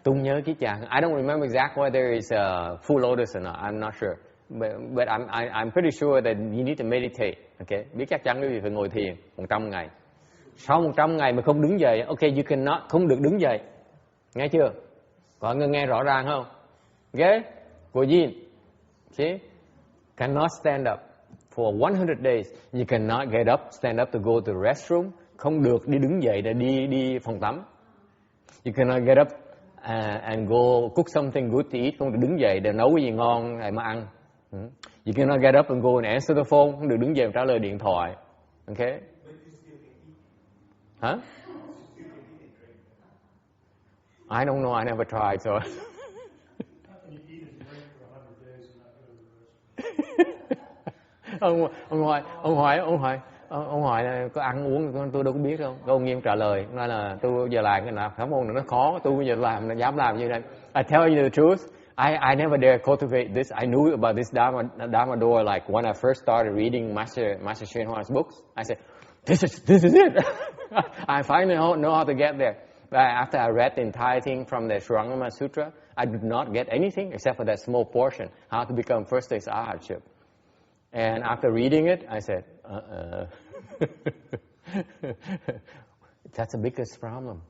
Tung nhớ kiết già. I don't remember exactly whether it's a full lotus or not. I'm not sure. But I'm pretty sure that you need to meditate. Okay? Biết chắc chắn quý vị phải ngồi thiền 100 ngày. Sau 100 ngày mà không đứng dậy, okay, you cannot, không được đứng dậy. Nghe chưa? Có người nghe rõ ràng không? Okay? Của Yin. See? Cannot stand up. For 100 days, you cannot get up, stand up to go to the restroom. Không được đi đứng dậy để đi phòng tắm. You cannot get up and go cook something good to eat. Không được đứng dậy để nấu cái gì ngon để mà ăn. You cannot get up and go and answer the phone. Không được đứng dậy trả lời điện thoại. Okay? Huh? I don't know. I never tried, so. Ông hỏi Ông hỏi là có ăn uống, tôi đâu có biết đâu. Ông nghiêm trả lời, nói là tôi giờ làm cái nào pháp môn này nó khó, tôi bây giờ làm dám làm như thế. I tell you the truth, I never dare cultivate this. I knew about this Dharma door like when I first started reading Master Shen Hua's books. I said, this is it. I finally know how to get there. But after I read the entire thing from the Amitabha Sutra, I did not get anything except for that small portion, how to become first stage arhatship. And after reading it, I said, that's the biggest problem.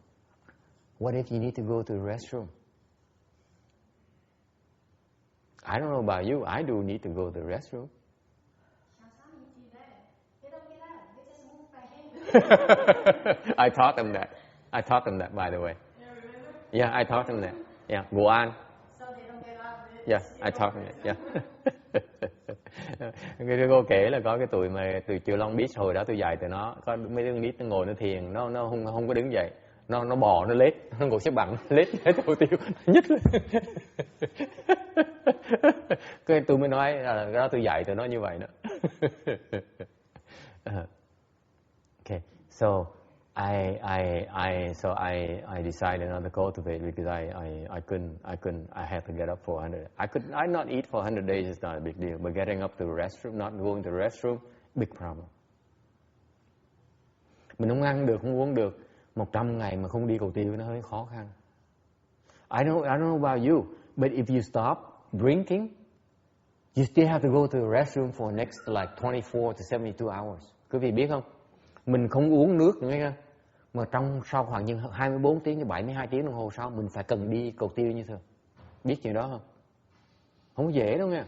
What if you need to go to the restroom? I don't know about you, I do need to go to the restroom. I taught them that. I taught them that, by the way. Yeah, I taught them that. Yeah, go on. Yeah, I taught them that. Yeah. Cái cô kể là có cái tụi mà từ Chư Long Beach hồi đó tôi dạy tụi nó, có mấy đứa nít nó ngồi nó thiền, nó không có đứng dậy, nó bò nó lết, nó ngồi xếp bằng lết để tôi tiêu nhích lên. Cái tôi mới nói là đó tôi dạy tụi nó như vậy đó. Okay, so I decided not to cultivate because I couldn't. I had to get up for 100. I not eat for 100 days is not a big deal, but getting up to the restroom, not going to the restroom, big problem. Mình không ăn được, không uống được 100 ngày mà không đi cầu tiêu nó hơi khó khăn. I don't know about you, but if you stop drinking, you still have to go to the restroom for next like 24 to 72 hours. Quý vị biết không? Mình không uống nước nữa nha. Mà sau khoảng 24 tiếng đến 72 tiếng đồng hồ sau mình phải cần đi cầu tiêu như thường. Biết chuyện đó không? Không dễ đâu nha.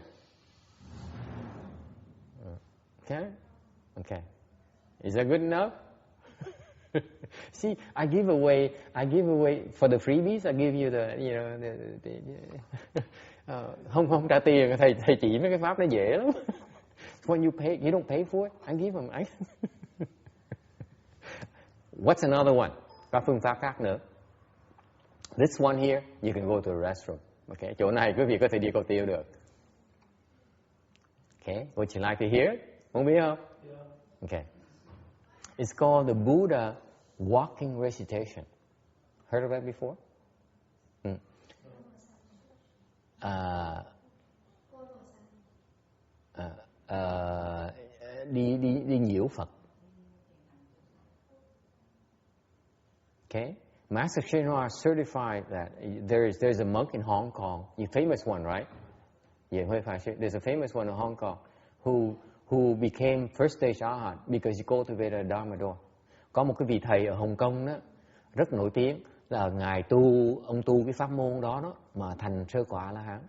Okay. Is that good enough? See, I give away for the freebies. I give you không trả tiền, thầy chỉ mấy cái pháp nó dễ lắm. When you don't pay for it, I give them. What's another one? Có phương pháp khác nữa. This one here, you can go to the restroom. Okay, chỗ này quý vị có thể đi cầu tiêu được. Okay, would you like to hear it? Muốn biết không? Yeah. Okay. It's called the Buddha walking recitation. Heard of that before? Đi nhiễu Phật. Okay, Master Shen Hua certified that there's a monk in Hong Kong, the famous one, right? Yeah, there's a famous one in Hong Kong who became first stage arhat because he cultivated a Dharma door. Có một cái vị thầy ở Hồng Kông đó rất nổi tiếng là ngài ông tu cái pháp môn đó mà thành sơ quả La Hán.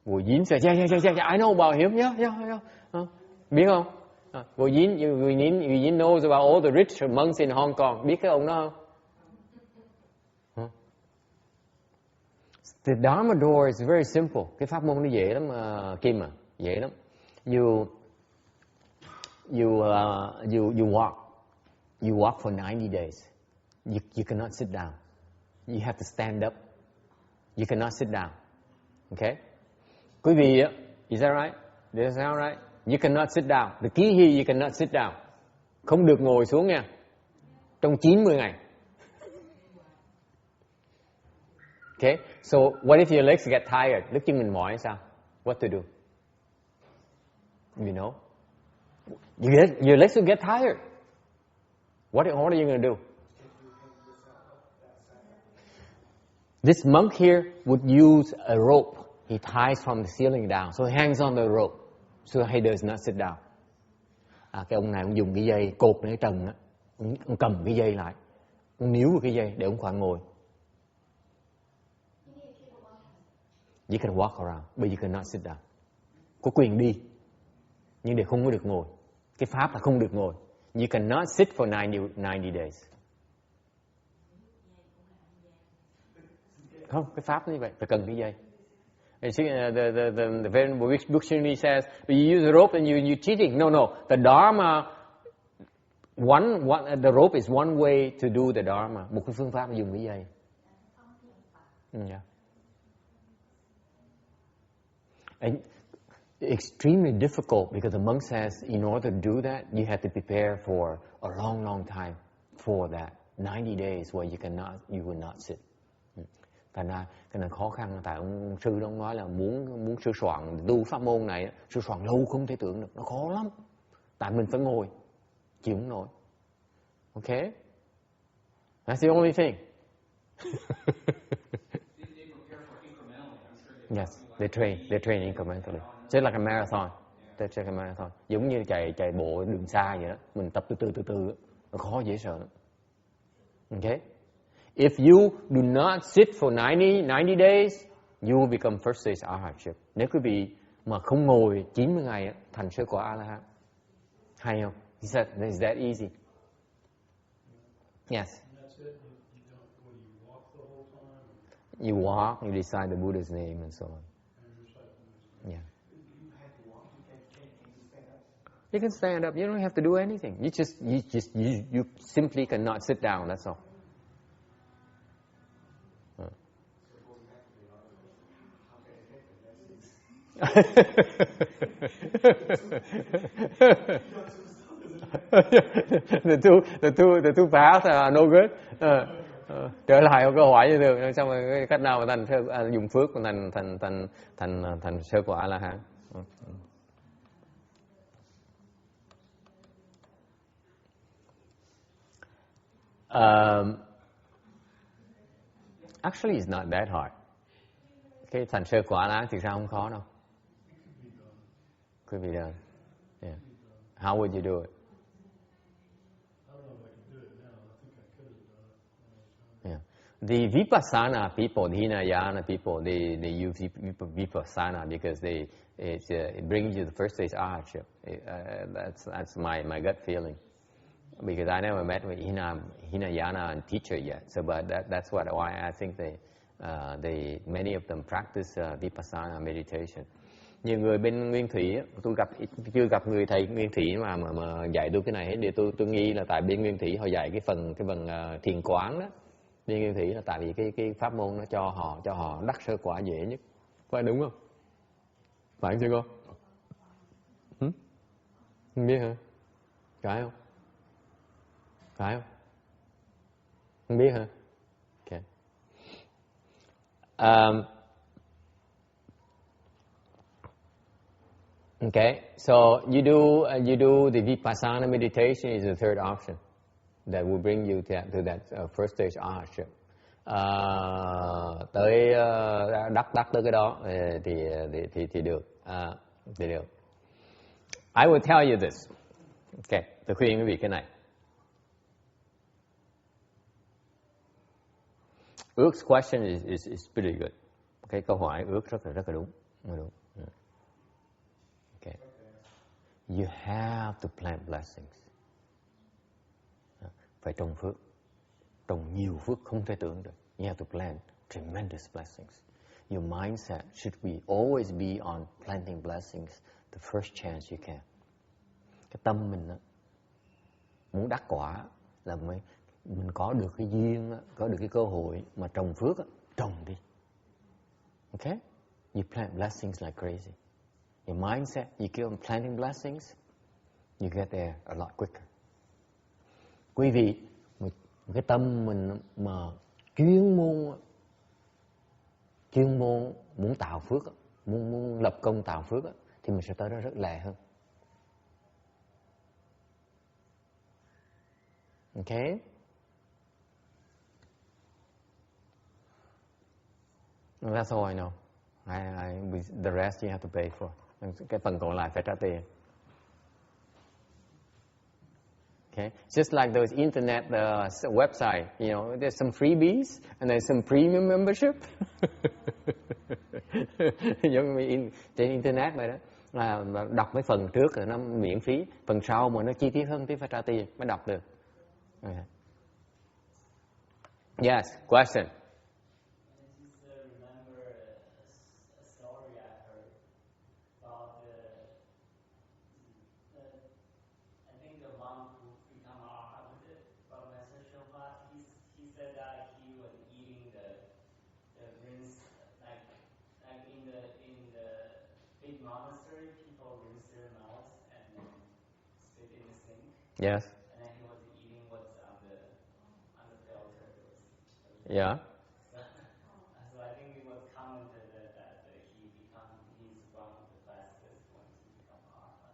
Wo Yin said, yeah, I know about him, yeah. Biết không? Wo Yin knows about all the rich monks in Hong Kong. Biết cái ông đó không? The Dharma door is very simple. Cái pháp môn nó dễ lắm, Kim à, dễ lắm. You walk for 90 days. You cannot sit down. You have to stand up. You cannot sit down. Okay? Quý vị, is that right? Does that sound right? You cannot sit down. The key here, you cannot sit down. Không được ngồi xuống nha. Trong 90 ngày. Okay? So, what if your legs get tired? Lúc chân mình mỏi sao? What to do? You know? Your legs will get tired. What are you going to do? This monk here would use a rope. He ties from the ceiling down. So he hangs on the rope. So he does not sit down. Cái ông này ông dùng cái dây cột lên cái trần á. Ông cầm cái dây lại. Ông níu vào cái dây để ông khoảng ngồi. You can walk around, but you cannot sit down. Có quyền đi, nhưng để không có được ngồi. Cái pháp là không được ngồi. You cannot sit for 90 days. Không, cái pháp như vậy, phải cần cái dây. The Venerable Dictionary says, you use the rope and you're cheating. No. The Dharma, the rope is one way to do the Dharma. Một cái phương pháp là dùng cái dây. Yeah. extremely difficult because the monk says in order to do that, you have to prepare for a long, long time for that. 90 days where you will not sit. Thành ra cái này khó khăn, tại ông sư đó nói là muốn sửa soạn tu pháp môn này, sửa soạn lâu không thể tưởng được, nó khó lắm. Tại mình phải ngồi, chịu không nổi. Okay? That's the only thing. Yes, they train incrementally. Just like a marathon. Just like a marathon. Giống như chạy bộ đường xa vậy đó. Mình tập từ từ, nó khó dễ sợ lắm. Okay? If you do not sit for 90 days, you will become first stage arhatship. Nếu quý vị mà không ngồi 90 ngày thành sơ quả A-la-hán. Hay không? Is that easy? Yes. You walk, you recite the Buddha's name and so on. Yeah. You can stand up. You don't have to do anything. You simply cannot sit down. That's all. The two paths are no good. Trở lại câu hỏi như thường, xong rồi cái cách nào mà dùng phước thành sơ quả A La Hán. Actually, it's not that hard. Cái thành sơ quả A La Hán thì sao không khó đâu. Could be done. Yeah. How would you do it? Yeah. The Vipassana people, the Hinayana people, they use Vipassana because it brings you the first stage arhatship. That's my gut feeling. Because I never met with Hinayana teacher yet, so but that's why I think many of them practice Vipassana meditation. Nhiều người bên Nguyên Thủy, tôi chưa gặp người thầy Nguyên Thủy mà dạy tôi cái này hết. Để tôi nghĩ là tại bên Nguyên Thủy họ dạy cái phần thiền quán đó. Bên Nguyên Thủy là tại vì cái pháp môn nó cho họ đắc sơ quả dễ nhất. Phải đúng không? Phải chưa con? Không biết hả? Phải không? Phải không? Không biết hả? Okay. Okay, so you do the Vipassana meditation is the third option that will bring you to that first stage arhatship. Tới đắc tới cái đó thì được. Thì được. I will tell you this. Okay, tôi khuyên quý vị cái này. Ước question is pretty good. Okay, câu hỏi ước rất là đúng. Okay. You have to plant blessings. Phải trồng phước. Trồng nhiều phước không thể tưởng được. You have to plant tremendous blessings. Your mindset should always be on planting blessings the first chance you can. Cái tâm mình đó, muốn đắc quả là mình có được cái duyên, có được cái cơ hội mà trồng phước, trồng đi. Okay? You plant blessings like crazy. Your mindset, you keep on planting blessings, you get there a lot quicker. Quý vị, một cái tâm mình mà chuyên môn muốn tạo phước, muốn lập công tạo phước, thì mình sẽ tới đó rất lẹ hơn. Okay? That's all I know. The rest you have to pay for. Cái phần còn lại phải trả tiền. Okay, just like those internet website, you know, there's some freebies and there's some premium membership. Giống như trên internet vậy đó, là đọc mấy phần trước rồi nó miễn phí, phần sau mà nó chi tiết hơn thì phải trả tiền mới đọc được. Okay. Yes, question. monastery, people rinse their mouths and then spit in the sink. Yes. And then he was eating what's on the filter. Yeah. So I think it was commented that he's one of the fastest ones to become arhat.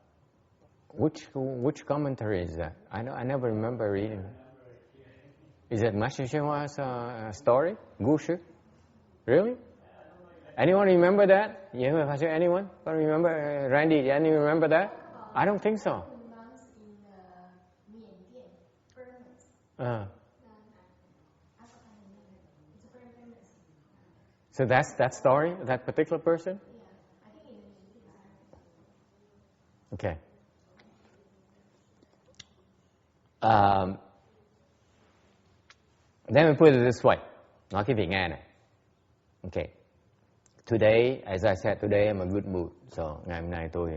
Which commentary is that? I never remember reading. Is it Master Shinhua's story? Gushu? Really? Anyone remember that? Anyone? Remember Randy? Anyone remember that? I don't think so. So that's that story, that particular person? Okay. Let me put it this way. Nói cái vị nghe này. Okay. Today, as I said, today I'm a good mood. So ngày hôm nay tôi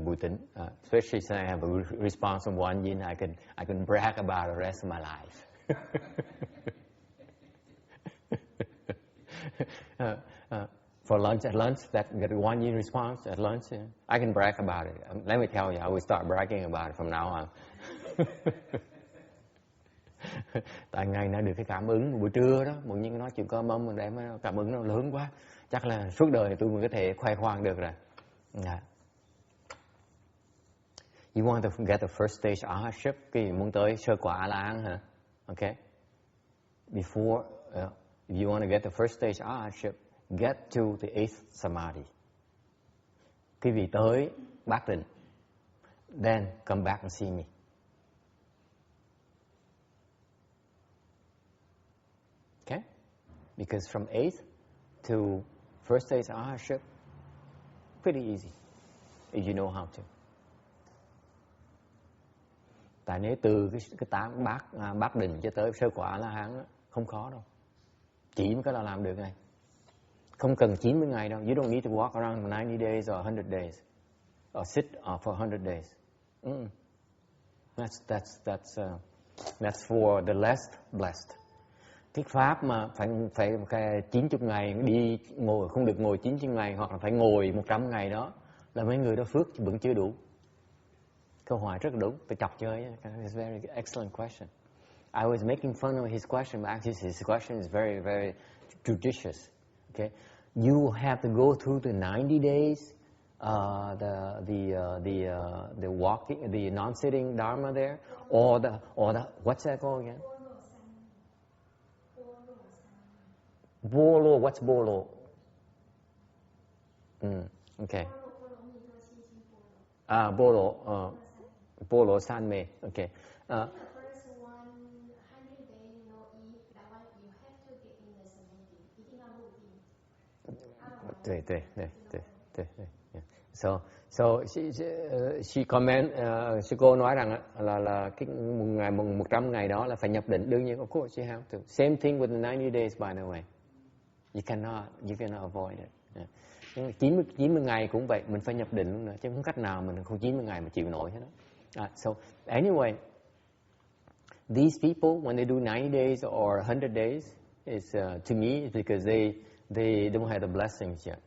vui tính. Especially since I have a good response from one yin, I can brag about the rest of my life. For lunch, at lunch, that get one yin response at lunch, I can brag about it. Let me tell you, I will start bragging about it from now on. Tại ngày nay được cái cảm ứng buổi trưa đó, một nhiên nói chuyện cơm ông mình đem cảm ứng nó lớn quá, chắc là suốt đời tôi mới có thể khoe khoang được rồi. Yeah. You want to get the first stage arhatship, cái muốn tới sơ quả A-la-hán hả? Okay. Before, if you want to get the first stage arhatship, get to the 8th samadhi. Quý vị tới bát định, then come back and see me. Okay? Because from 8th to first stage arhatship, pretty easy, if you know how to. Tại nếu từ cái tám bát định cho tới sơ quả A-la-hán không khó đâu. Chỉ một cái là làm được này. Không cần 90 ngày đâu. You don't need to walk around for 90 days or 100 days. Or sit for 100 days. That's for the less blessed. Cái pháp mà phải 90 ngày đi ngồi, không được ngồi 90 ngày hoặc là phải ngồi 100 ngày đó là mấy người đó phước vẫn chưa đủ. Câu hỏi rất đúng, tôi chọc chơi. It's a very excellent question. I was making fun of his question, but actually his question is very, very judicious. Okay, you have to go through the 90 days, the walking, the non-sitting dharma there, or the what's that called again? Bolo. What's bolo? Okay. Bolo. Bolo sanme. Okay. First one, 100 days no eat. That one you have to get in the samadhi. Eating on routine. Yeah. So she comment, cô nói rằng là cái ngày 100 ngày đó là phải nhập định. Đương nhiên, of course you have to. Same thing with the 90 days, by the way. You cannot avoid it. Yeah. 90 ngày cũng vậy, mình phải nhập định nữa, chứ không cách nào mình không 90 ngày mà chịu nổi hết đó. So anyway, these people when they do 90 days or 100 days is to me is because they don't have the blessings yet.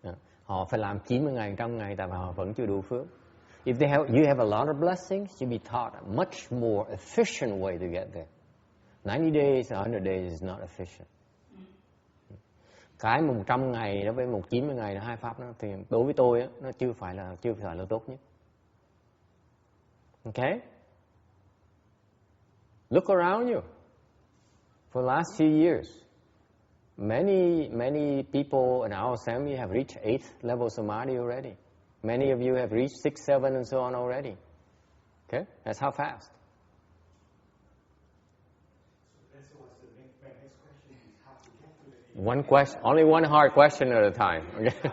Yeah. Họ phải làm 90 ngày, 100 ngày tại vì họ vẫn chưa đủ phước. If you have a lot of blessings, you'll be taught a much more efficient way to get there. 90 days or 100 days is not efficient. Cái 100 ngày đó với 90 ngày là hai pháp đó thì đối với tôi á, nó chưa phải là tốt nhất. Okay? Look around you. For the last few years, many people in our assembly have reached 8th level samadhi already. Many of you have reached 6, 7, and so on already. Okay? That's how fast. One question, only one hard question at a time. Okay?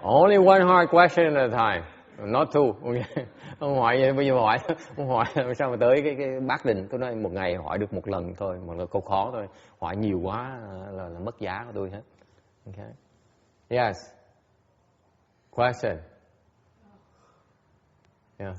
Only one hard question at a time, not two. Okay? Ông hỏi bây giờ ông hỏi sao mà tới cái bát định, tôi nói một ngày hỏi được một lần thôi, một là câu khó thôi. Hỏi nhiều quá là mất giá của tôi hết. Okay. Yes. Question. Yeah.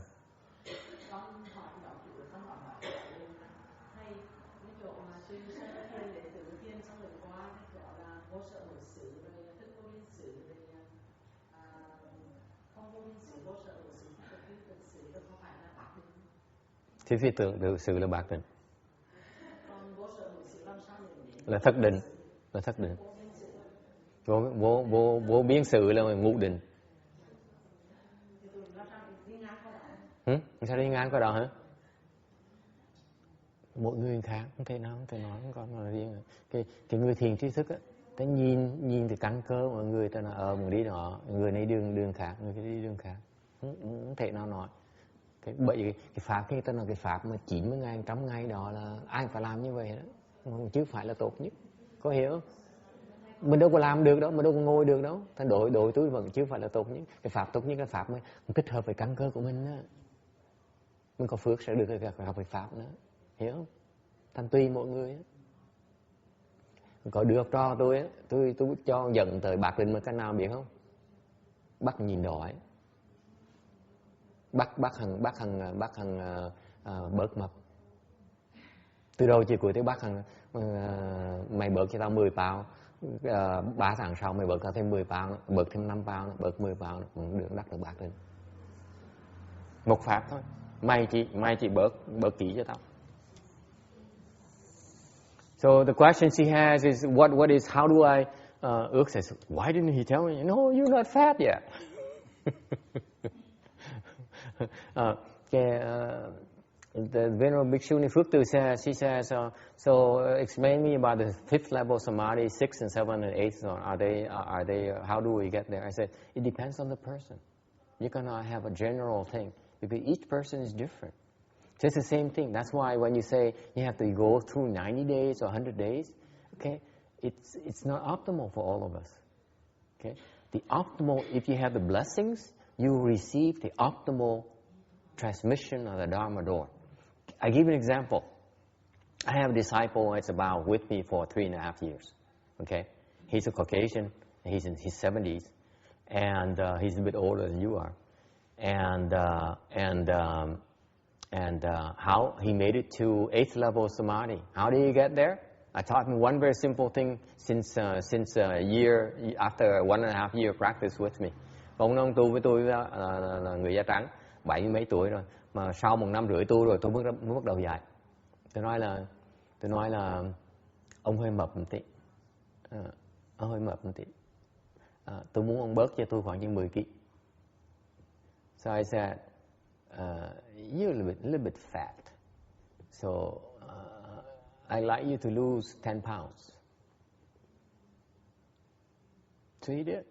Thì phi tưởng sự là bạc định. Là thất định. Là thất định. Vô biến sự là ngũ định. Sao đi ngang qua đó hả? Mỗi người khác, không thể nói, không có mà riêng. Cái người thiền trí thức á, ta nhìn từ căn cơ mọi người ta nói mình đi đó, người này đường khác, người kia đi đường khác. Không thể nào nói. Bởi vì cái pháp khi ta nói cái pháp mà 90 ngày, 100 ngày đó là ai phải làm như vậy đó, chứ phải là tốt nhất. Có hiểu không? Mình đâu có làm được đâu, mình đâu có ngồi được đâu. Thành đổi tôi vẫn chứ phải là tốt nhất. Cái pháp tốt nhất là pháp mới kết hợp với căn cơ của mình đó. Mình có phước sẽ được gặp với pháp nữa. Hiểu không? Thành tùy mỗi người á. Có đứa học trò tôi á, tôi cho dẫn tới bạc định một cái nào biết không? Bắt nhìn đói. Bắt hằng bớt mập. Từ đầu chiều cuối tới bắt hằng mày bớt cho tao 10 pound. 3 tháng sau mày bớt tao thêm 10 pound, bớt thêm 5 pound, bớt 10 pound, được đắc được bạc định. Một pháp thôi. Mày chỉ bớt kỹ cho tao. So the question she has is, what is, how do I, Ước says, why didn't he tell me? No, you're not fat yet. The Venerable Bhikshuni Phước says, she says, so explain me about the 5th level samadhi, 6th and 7th and 8th. So are they, how do we get there? I said, it depends on the person. You cannot have a general thing because each person is different. So it's the same thing. That's why when you say you have to go through 90 days or 100 days, okay, it's not optimal for all of us. Okay, the optimal, if you have the blessings, you receive the optimal transmission of the Dharma door. I give you an example. I have a disciple that's about with me for 3.5 years. Okay, he's a Caucasian. He's in his 70s, and he's a bit older than you are, and how he made it to 8th level samadhi. How did he get there? I taught him one very simple thing since a year, after 1.5 year practice with me. Ông tu với tôi là người da trắng, 70 mấy tuổi rồi, mà sau 1 năm rưỡi tu rồi tôi mới bắt đầu dạy. Tôi nói là ông hơi mập một tí, ông hơi mập một tí. Tôi muốn ông bớt cho tôi khoảng chừng 10 kg. So I said, you're a little bit fat, so I'd like you to lose 10 pounds. So he did.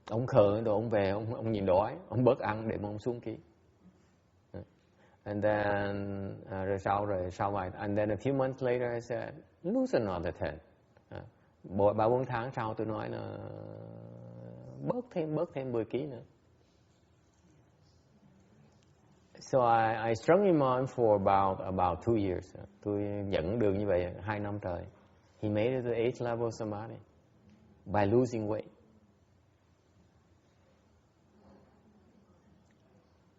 Ông khờ rồi ông về, ông nhìn đói, ông bớt ăn để mà ông xuống ký. And then sau vài, and then a few months later I said, lose another 10. 3-4 tháng sau tôi nói là bớt thêm 10 kg nữa. So I strung him on for about 2 years. Tôi dẫn đường như vậy 2 năm trời. He made it to 8th level samadhi by losing weight.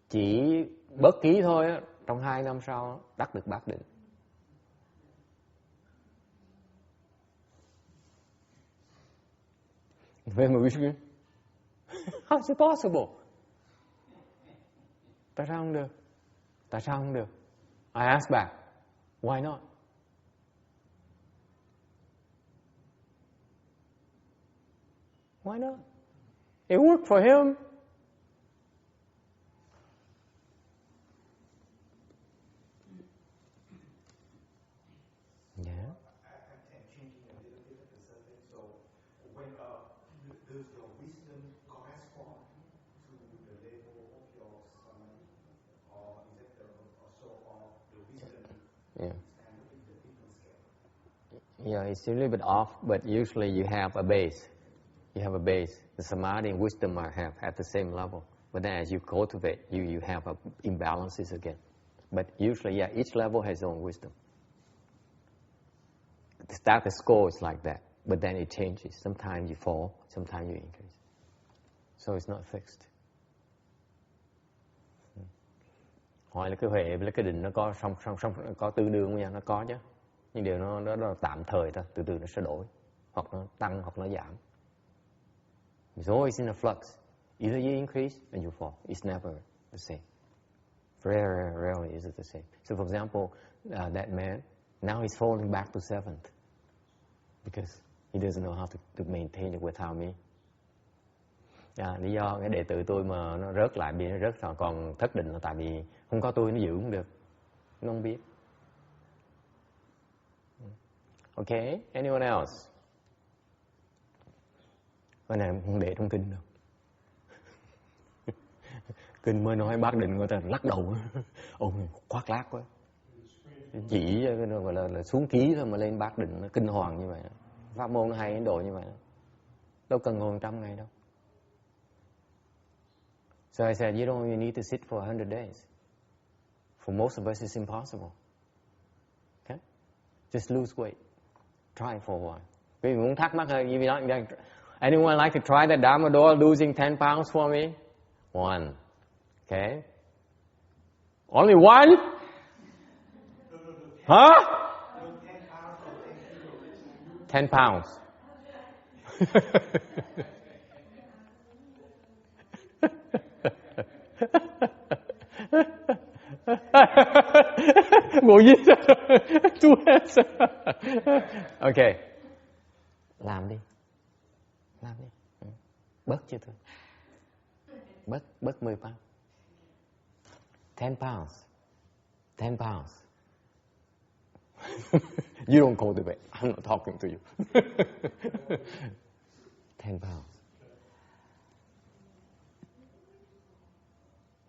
Chỉ bớt ký thôi á, trong 2 năm sau đắc được bát định. Về mà biết how is it possible? Tại sao không được? I asked back, why not? Why not? It worked for him. Yeah. I'm changing a little bit of the subject. So when does your wisdom correspond to the level of your samadhi, or is it sort of the wisdom? Yeah. Kind of in the different scale? Yeah, it's a little bit off, but usually you have a base. You have a base. The samadhi and wisdom are at the same level. But then as you cultivate, you have imbalances again. But usually, yeah, each level has its own wisdom. The status quo is like that, but then it changes. Sometimes you fall, sometimes you increase. So it's not fixed. Hỏi là cái huệ với cái định nó có song có tương đương với nhau, nó có chứ. Nhưng điều nó là tạm thời thôi, từ từ nó sẽ đổi, hoặc nó tăng hoặc nó giảm. It's always in a flux. Either you increase or you fall. It's never the same. Very rarely is it the same. So for example, that man, now he's falling back to seventh because he doesn't know how to maintain it without me. Lý do cái đệ tử tôi mà nó rớt lại, bị nó rớt còn thất định là tại vì không có tôi nó giữ không được, nó không biết. Okay, anyone else? Cái này không để trong kinh đâu. Kinh mới nói bác định người ta lắc đầu. Ông khoác lác quá. Chỉ gọi là xuống ký thôi mà lên bác định nó kinh hoàng như vậy. Pháp môn nó hay đến độ như vậy. Đâu cần ngồi 100 ngày đâu. So I said, you don't even need to sit for 100 days. For most of us, it's impossible. Okay? Just lose weight. Try for a while. Quý vị muốn thắc mắc hơn, anyone like to try the Dharma door losing 10 pounds for me? One. Okay? Only one? Huh? 10 pounds. Ngồi gì? Two hands. Okay. Làm đi. Làm đi. Bớt chưa thôi. Bớt 10 pounds. 10 pounds. 10 pounds. You don't cultivate. I'm not talking to you. 10 pounds.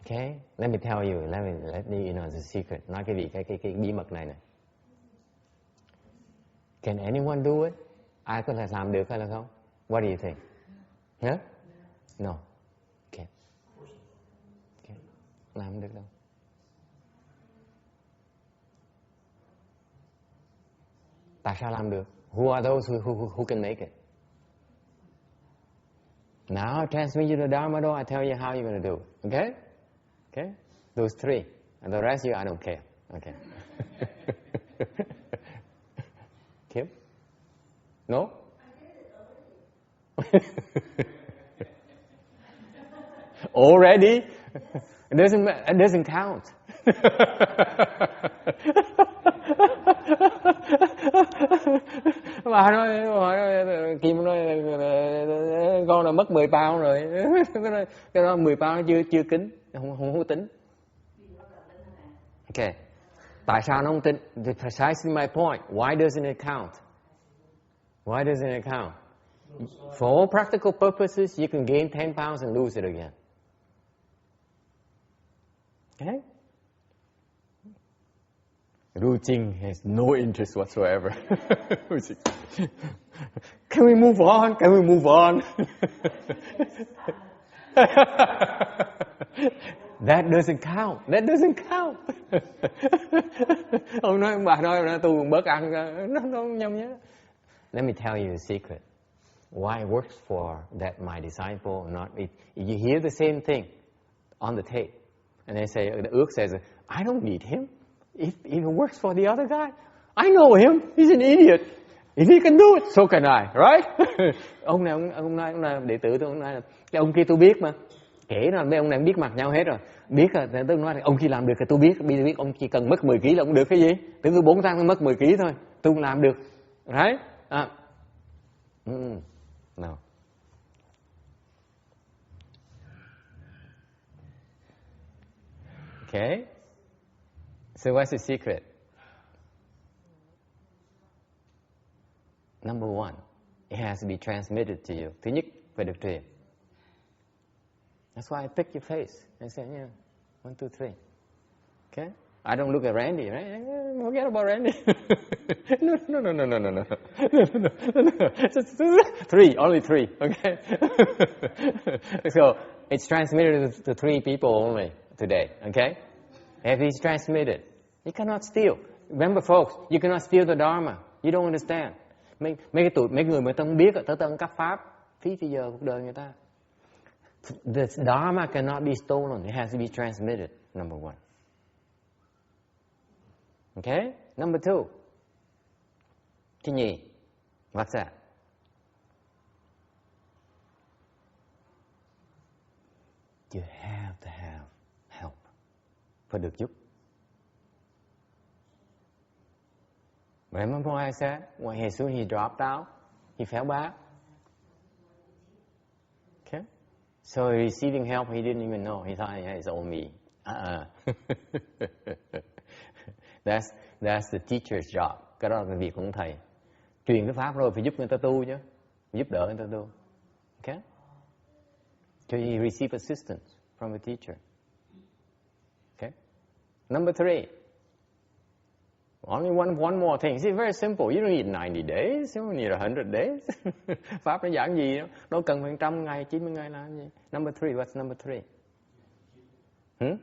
Okay, let me tell you, let me you know the secret. Nói cái vị cái bí mật này. Can anyone do it? Ai có thể làm được hay là không? What do you think? Huh? No. Okay. Làm không được đâu. Tại sao làm được? Who are those who can make it? Now I transmit you the Dharma door, I tell you how you're going to do it. Okay? Okay? Those three. And the rest of you, I don't care. Okay. Kiếp? No? Already? It doesn't count. Bà nói Kim nói con là mất 10 pound rồi. Cái đó 10 pound chưa kính, không tính. Okay. Tại sao nó không tính? Precisely my point. Why doesn't it count? Why doesn't it count? For all practical purposes, you can gain 10 pounds and lose it again. Okay? Ruching has no interest whatsoever. Can we move on? Can we move on? That doesn't count. That doesn't count. Bà nói tôi bớt ăn, nó nhông nhé. Let me tell you a secret. Why it works for that my disciple or not? If you hear the same thing on the tape, and they say, the Ước says, I don't need him. If it works for the other guy, I know him. He's an idiot. If he can do it, so can I, right? ông này đệ tử tôi, ông này, cái ông kia tôi biết mà. Kể là mấy ông này biết mặt nhau hết rồi. Biết rồi, tôi nói là ông kia làm được thì tôi biết. Bây giờ biết ông chỉ cần mất 10 kg là ông được cái gì? Từ tôi 4 tháng mất 10 kg thôi. Tôi cũng làm được. Right? No. Okay? So what's the secret? Number one, it has to be transmitted to you. Thứ nhất, phải được truyền. That's why I pick your face. I say, yeah, 1, 2, 3. Okay? I don't look at Randy, right? Forget about Randy. No. Just 3, only 3, okay? So, it's transmitted to 3 people only today, okay? If it's transmitted, you cannot steal. Remember folks, you cannot steal the Dharma. You don't understand. Mấy người mà ta không biết, ta tân cấp pháp, phí thì giờ cuộc đời người ta. The Dharma cannot be stolen. It has to be transmitted, number one. Okay? Number 2. Thứ nhì. What's that? You have to have help. phải được giúp. Remember what I said? When as soon as he dropped out, he fell back. Okay? So receiving help, he didn't even know. He thought, yeah, it's all me. That's the teacher's job. Cái đó là việc của thầy. Truyền cái pháp rồi phải giúp người ta tu chứ. Giúp đỡ người ta tu. Okay? So you receive assistance from a teacher. Okay? Number 3. Only one more thing. It's very simple. You don't need 90 days. You don't need 100 days. Pháp nó giảng gì đó. Đâu cần 100 ngày, 90 ngày làm gì. Number 3. What's number 3?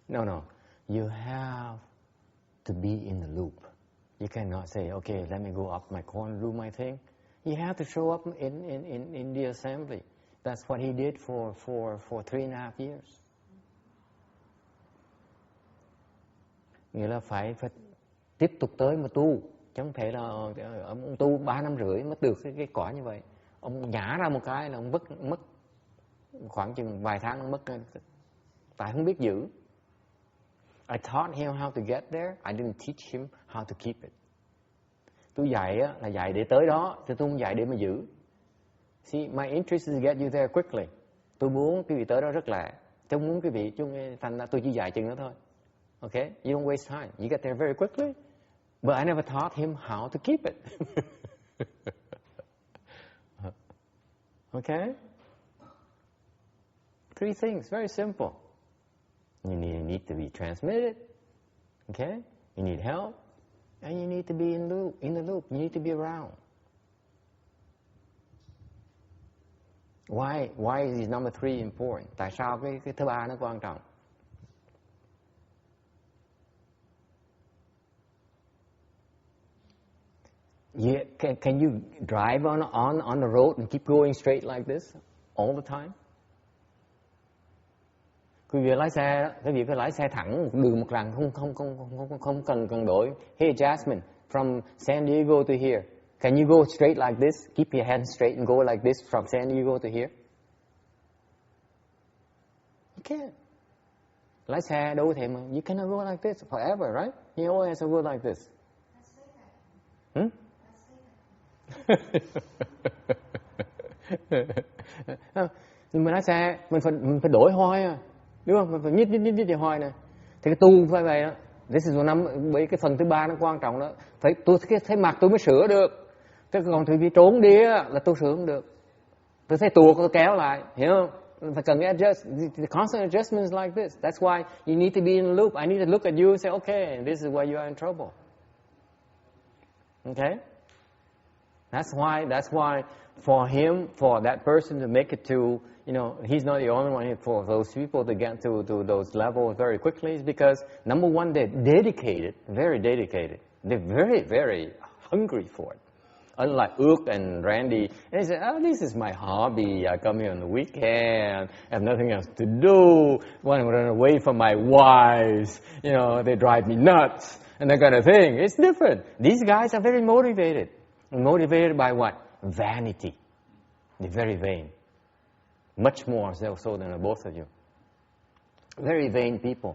No. You have to be in the loop. You cannot say, okay, let me go up my corner, do my thing. You have to show up in the assembly. That's what he did for 3.5 years. Nghĩa là phải tiếp tục tới mà tu. Chứ không thể là ông tu 3 năm rưỡi mới được cái quả như vậy. Ông nhả ra một cái là ông mất khoảng chừng vài tháng ông mất. Tại không biết giữ. I taught him how to get there. I didn't teach him how to keep it. Tôi dạy á, là dạy để tới đó, chứ tôi không dạy để mà giữ. See, my interest is to get you there quickly. Tôi muốn quý vị tới đó rất lẹ. Tôi muốn quý vị, thành ra tôi chỉ dạy chừng đó thôi. Okay? You don't waste time. You get there very quickly. But I never taught him how to keep it. Okay? 3 things, very simple. You need to be transmitted. Okay? You need help. And you need to be in the loop. You need to be around. Why is number 3 important? Tại sao cái thứ 3 nó quan trọng? Yeah, can you drive on the road and keep going straight like this all the time? Quý vị lái xe đó, quý vị phải lái xe thẳng một đường một lần, không cần đổi. Hey Jasmine, from San Diego to here, can you go straight like this? Keep your hands straight and go like this from San Diego to here. You can't. Lái xe đâu thể mà. You cannot go like this forever, right? You always have to go like this. Nhưng mà lái xe mình phải đổi hoi à, đúng không? Mình phải nhít cái hoi này. Thì cái tu phải vậy đó. This is bởi cái phần thứ 3 nó quan trọng đó. Phải tôi thấy mặt tôi mới sửa được. Chứ còn thì bị trốn đi là tôi sửa không được. Tôi thấy tuột tôi kéo lại, hiểu không? Phải cần cái the constant adjustments like this. That's why you need to be in a loop. I need to look at you and say, okay, this is why you are in trouble. Okay? That's why for that person to make it to, he's not the only one. For those people to get to those levels very quickly is because, number 1, they're dedicated, very dedicated. They're very, very hungry for it. Unlike Ước and Randy, they say, oh, this is my hobby. I come here on the weekend, have nothing else to do, want to run away from my wives. They drive me nuts, and that kind of thing. It's different. These guys are very motivated. Motivated by what? Vanity. They're very vain. Much more so than both of you. Very vain people.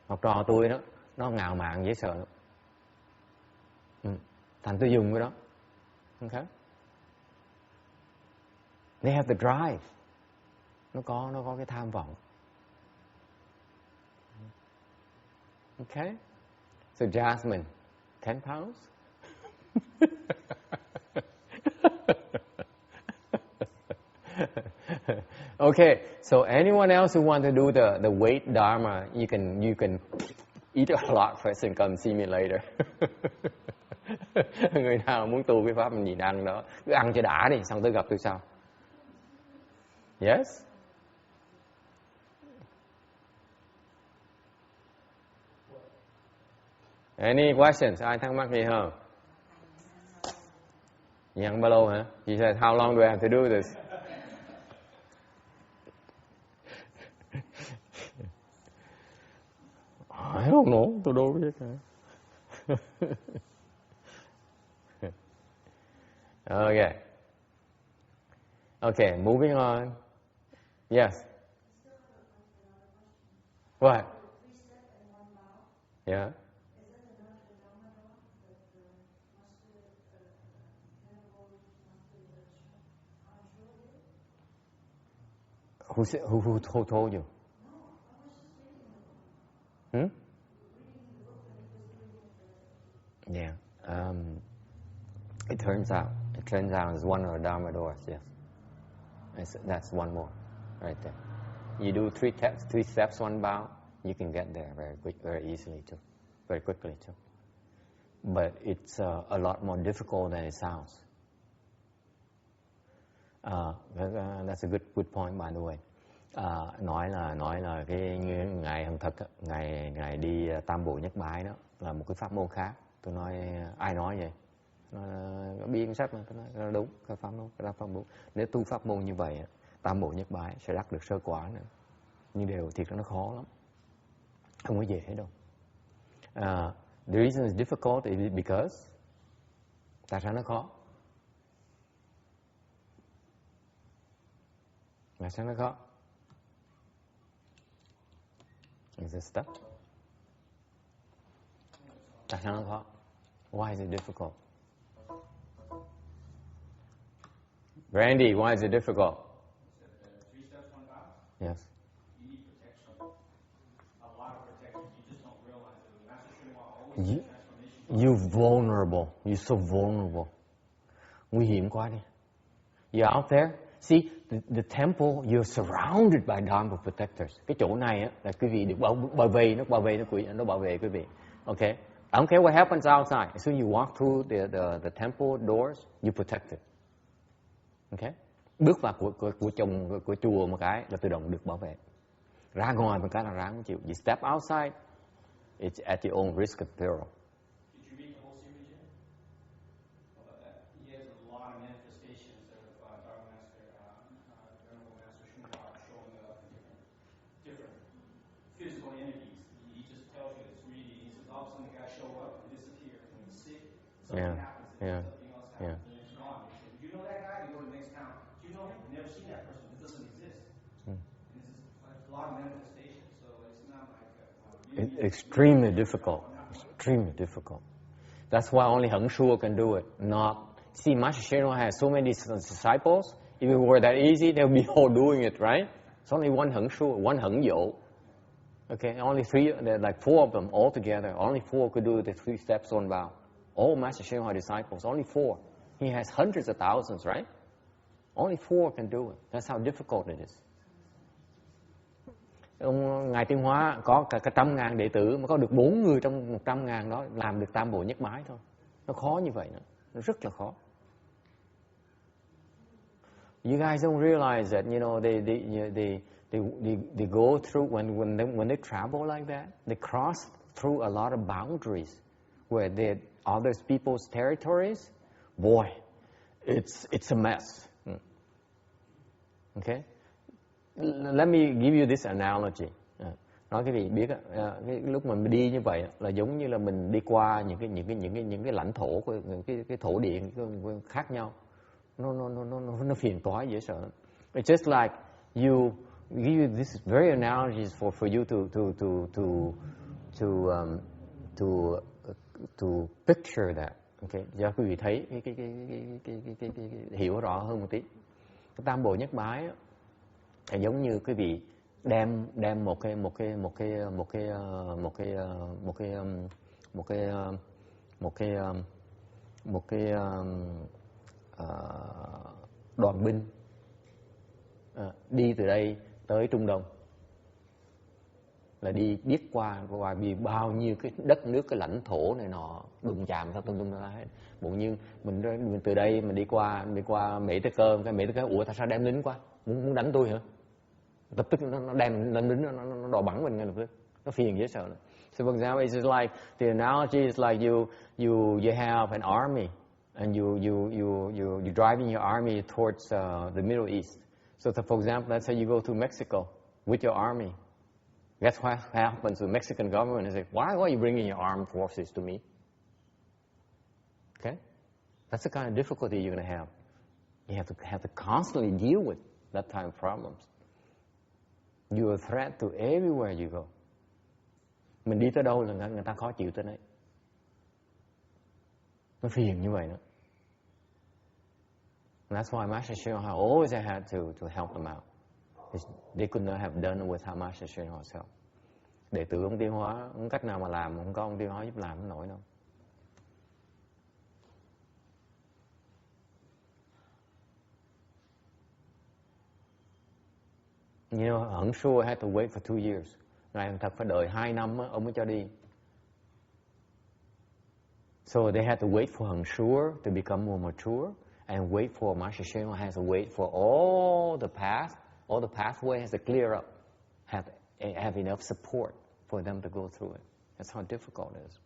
Học trò tôi đó, nó ngạo mạn dễ sợ lắm. Thành tôi dùng cái đó. Okay? They have the drive. Nó có cái tham vọng. Okay? So Jasmine, 10 pounds? Okay, so anyone else who want to do the weight dharma, you can eat a lot first and come see me later. Người nào muốn tu cái pháp mình nhìn ăn đó, cứ ăn cho đã đi, xong tới gặp tôi sau. Yes? Any questions? Ai thắc mắc gì không? Nhận bao lâu hả? She said, how long do I have to do this? I don't know. Tôi đâu biết hả? Okay. Okay, moving on. Yes. What? Yeah. Who told you? Yeah. It turns out it's one of the Dharma doors. Yes. That's one more, right there. You do three steps, one bow. You can get there very easily too, very quickly too. But it's a lot more difficult than it sounds. That's a good point, by the way. Nói là cái ngày hằng thực, ngày đi tam bộ nhất bái đó là một cái pháp môn khác. Tôi nói ai nói vậy? Nó biên sách mà, tôi nói đúng, cái pháp môn. Nếu tu pháp môn như vậy, tam bộ nhất bái sẽ đắc được sơ quả nữa. Nhưng điều thiệt nó khó lắm, không có dễ đâu. The reason it's difficult is because tại sao nó khó? Tại sao nó khó? Is it stuck? Tại sao nó khó? Why is it difficult? Randy, why is it difficult? 3 steps, 1 bow? Yes. You need protection. A lot of protection. You just don't realize it. The Master Sri always says transformation. You're vulnerable. You're so vulnerable. Nguy hiểm quá đi. You're out there. See, the temple, you're surrounded by Dharma protectors. Cái chỗ này á, là quý vị được bảo vệ quý vị. Okay? I don't care what happens outside. As soon as you walk through the temple doors, you're protected. Okay? Bước vào của chùa một cái là tự động được bảo vệ. Ra ngoài một cái là ráng chịu. You step outside, it's at your own risk and peril. Did you read the whole series yet? How about that? He has a lot of manifestations of Dharma Master, Venerable Master Shumar showing up in different physical entities. He just tells you it's reading. He says all of a sudden the guy show up and disappear. When he's sick, something happens. Yeah. Something else happens. And it's gone. Do you know that guy? You go to the next town. Do you know him? I've never seen that person. It doesn't exist. And this is a lot of manifestations. So it's not like Extremely difficult. Extremely difficult. That's why only Heng Shuo can do it. See, Master Shenhua has so many disciples. If it were that easy, they'll be all doing it, right? It's only one Heng Shuo, one Heng Yo. Okay, only 4 of them all together. Only 4 could do the 3 steps on bow. All Master Shenhua disciples, only 4. He has hundreds of thousands, right? Only 4 can do it. That's how difficult it is. Ngài Tiên Hóa có cả 100.000 đệ tử mà có được 4 người trong 100.000 đó làm được tam bộ nhất bái thôi. Nó khó như vậy nữa. Nó rất là khó. You guys don't realize that, you know, they go through when they travel like that, they cross through a lot of boundaries where they other people's territories. Boy, it's a mess. Okay? Let me give you this analogy. Nói cái gì biết cái lúc mà mình đi như vậy là giống như là mình đi qua những cái lãnh thổ của cái thổ địa khác nhau. Nó phiền toái dễ sợ. It's just like you give you this very analogies for you to picture that. Okay, cho quý vị thấy cái hiểu rõ hơn một tí. Cái tam bộ nhất bái là giống như quý vị đem một cái đoàn binh đi từ đây tới Trung Đông, là đi biết qua vì bao nhiêu cái đất nước, cái lãnh thổ này nọ đụng chạm sao tung ra hết. Bụng như mình từ đây mình đi qua Mỹ Tây Cơ, cái Mỹ Tây Cơ ủa tại sao đem lính qua, muốn đánh tôi hả? Lập tức nó đem lên lính, nó đòi bắn mình ngay lập tức, nó phiền dễ sợ. So for example, it's just like the analogy is like you have an army and you're driving your army towards the Middle East. So for example, let's say you go to Mexico with your army. Guess what happens to the Mexican government? They say, why are you bringing your armed forces to me? Okay, that's the kind of difficulty you're going to have. You have to constantly deal with that type of problems. You're a threat to everywhere you go. Mình đi tới đâu là người ta khó chịu tới đấy. Nó phiền như vậy đó. And that's why Master Srinath always had to help them out. They could not have done it without Master Srinath's help. Đệ tử ông Tiêu Hóa không cách nào mà làm, không có ông Tiêu Hóa giúp làm không nổi đâu. You know, Hận Sua had to wait for 2 years. Ngài Hận Thật phải đợi 2 năm ông mới cho đi. So they had to wait for Hận Sua to become more mature, and wait for Master Srinath has to wait for all the pathway has to clear up, have enough support for them to go through it. That's how difficult it is.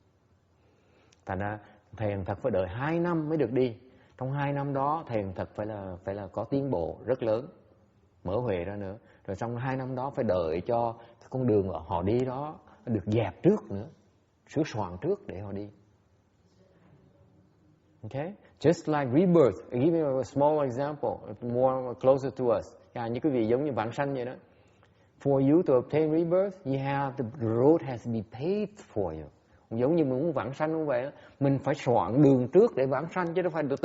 Thành ra thầy Hận Thật phải đợi 2 năm mới được đi. Trong 2 năm đó thầy Hận Thật phải là có tiến bộ rất lớn, mở huệ ra nữa. Rồi trong 2 năm đó phải đợi cho con đường họ đi đó được dẹp trước nữa, sửa soạn trước để họ đi. Okay? Just like rebirth, I'll give you a small example, more closer to us. Như quý vị giống như vãng sanh vậy đó. For you to obtain rebirth, the road has to be paved for you. Giống như mình muốn vãng sanh cũng vậy đó. Mình phải soạn đường trước để vãng sanh, chứ đâu phải tự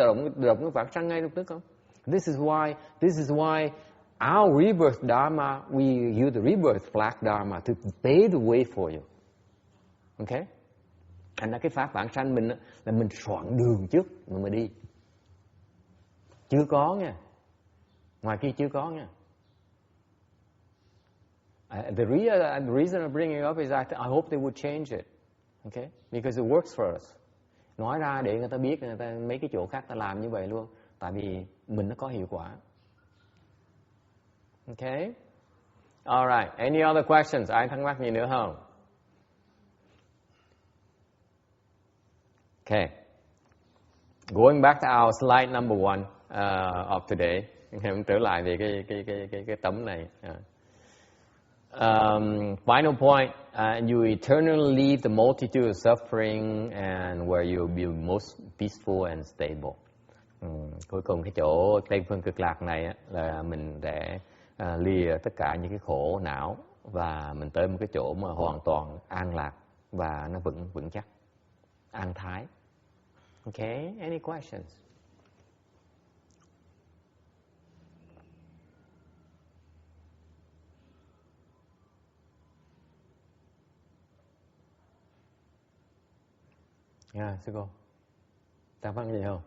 động cái vãng sanh ngay lập tức không? This is why our rebirth dharma, we use the rebirth flag dharma to pave the way for you. Okay? Thành ra cái pháp vãng sanh mình là mình soạn đường trước mà mình đi. Chưa có nha. Ngoài kia chưa có nha. The reason I'm bringing it up is I hope they would change it. Okay? Because it works for us. Nói ra để người ta biết, người ta mấy cái chỗ khác ta làm như vậy luôn. Tại vì mình nó có hiệu quả. Okay? All right. Any other questions? Ai thắc mắc gì nữa không? Okay. Going back to our slide number 1 of today. Em trở lại về cái tấm này. Final point. You eternally leave the multitude of suffering and where you will be most peaceful and stable. Cuối cùng cái chỗ Tây Phương Cực Lạc này là mình sẽ lìa tất cả những cái khổ não và mình tới một cái chỗ mà hoàn toàn an lạc và nó vững chắc, an thái. Okay, any questions? Yeah, sư cô. Ta văn gì không?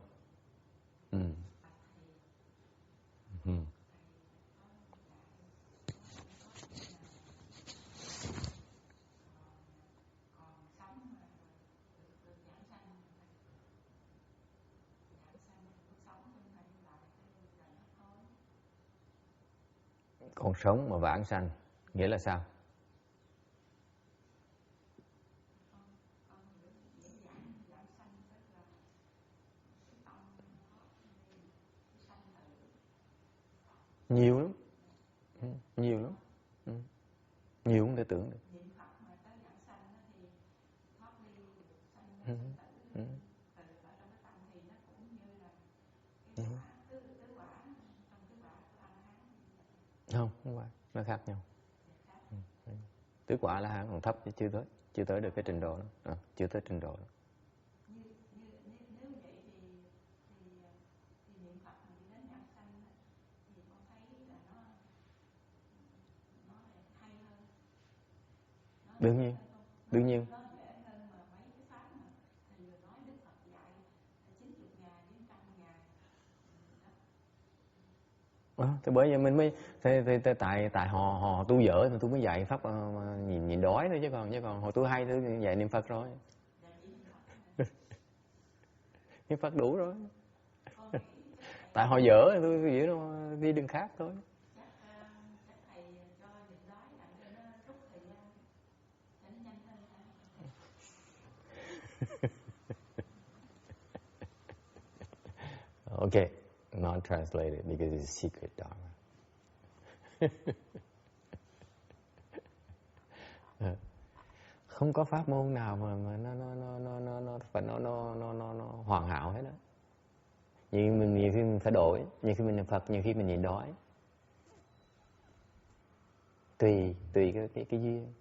Còn sống mà vãng sanh nghĩa là sao? Nhiều lắm. Nhiều lắm. Nhiều không thể tưởng được. Không phải, nó khác nhau. Tứ quả là còn thấp chứ chưa tới được cái trình độ đó. Chưa tới trình độ đó. Đương nhiên. Thì bởi vậy mình mới tại họ tu dở thì tôi mới dạy pháp nhìn đói thôi chứ còn hồi tôi hay tôi dạy niệm Phật rồi. Niệm Phật đủ rồi. Tại họ dở thì tôi chỉ đi đường khác thôi. Okay, not translated because it's secret Dharma. Không có pháp môn nào mà nó hoàn hảo hết đó. Nhiều khi mình phải đổi, nhiều khi mình niệm Phật, nhiều khi mình nhịn đói. Tùy cái duyên.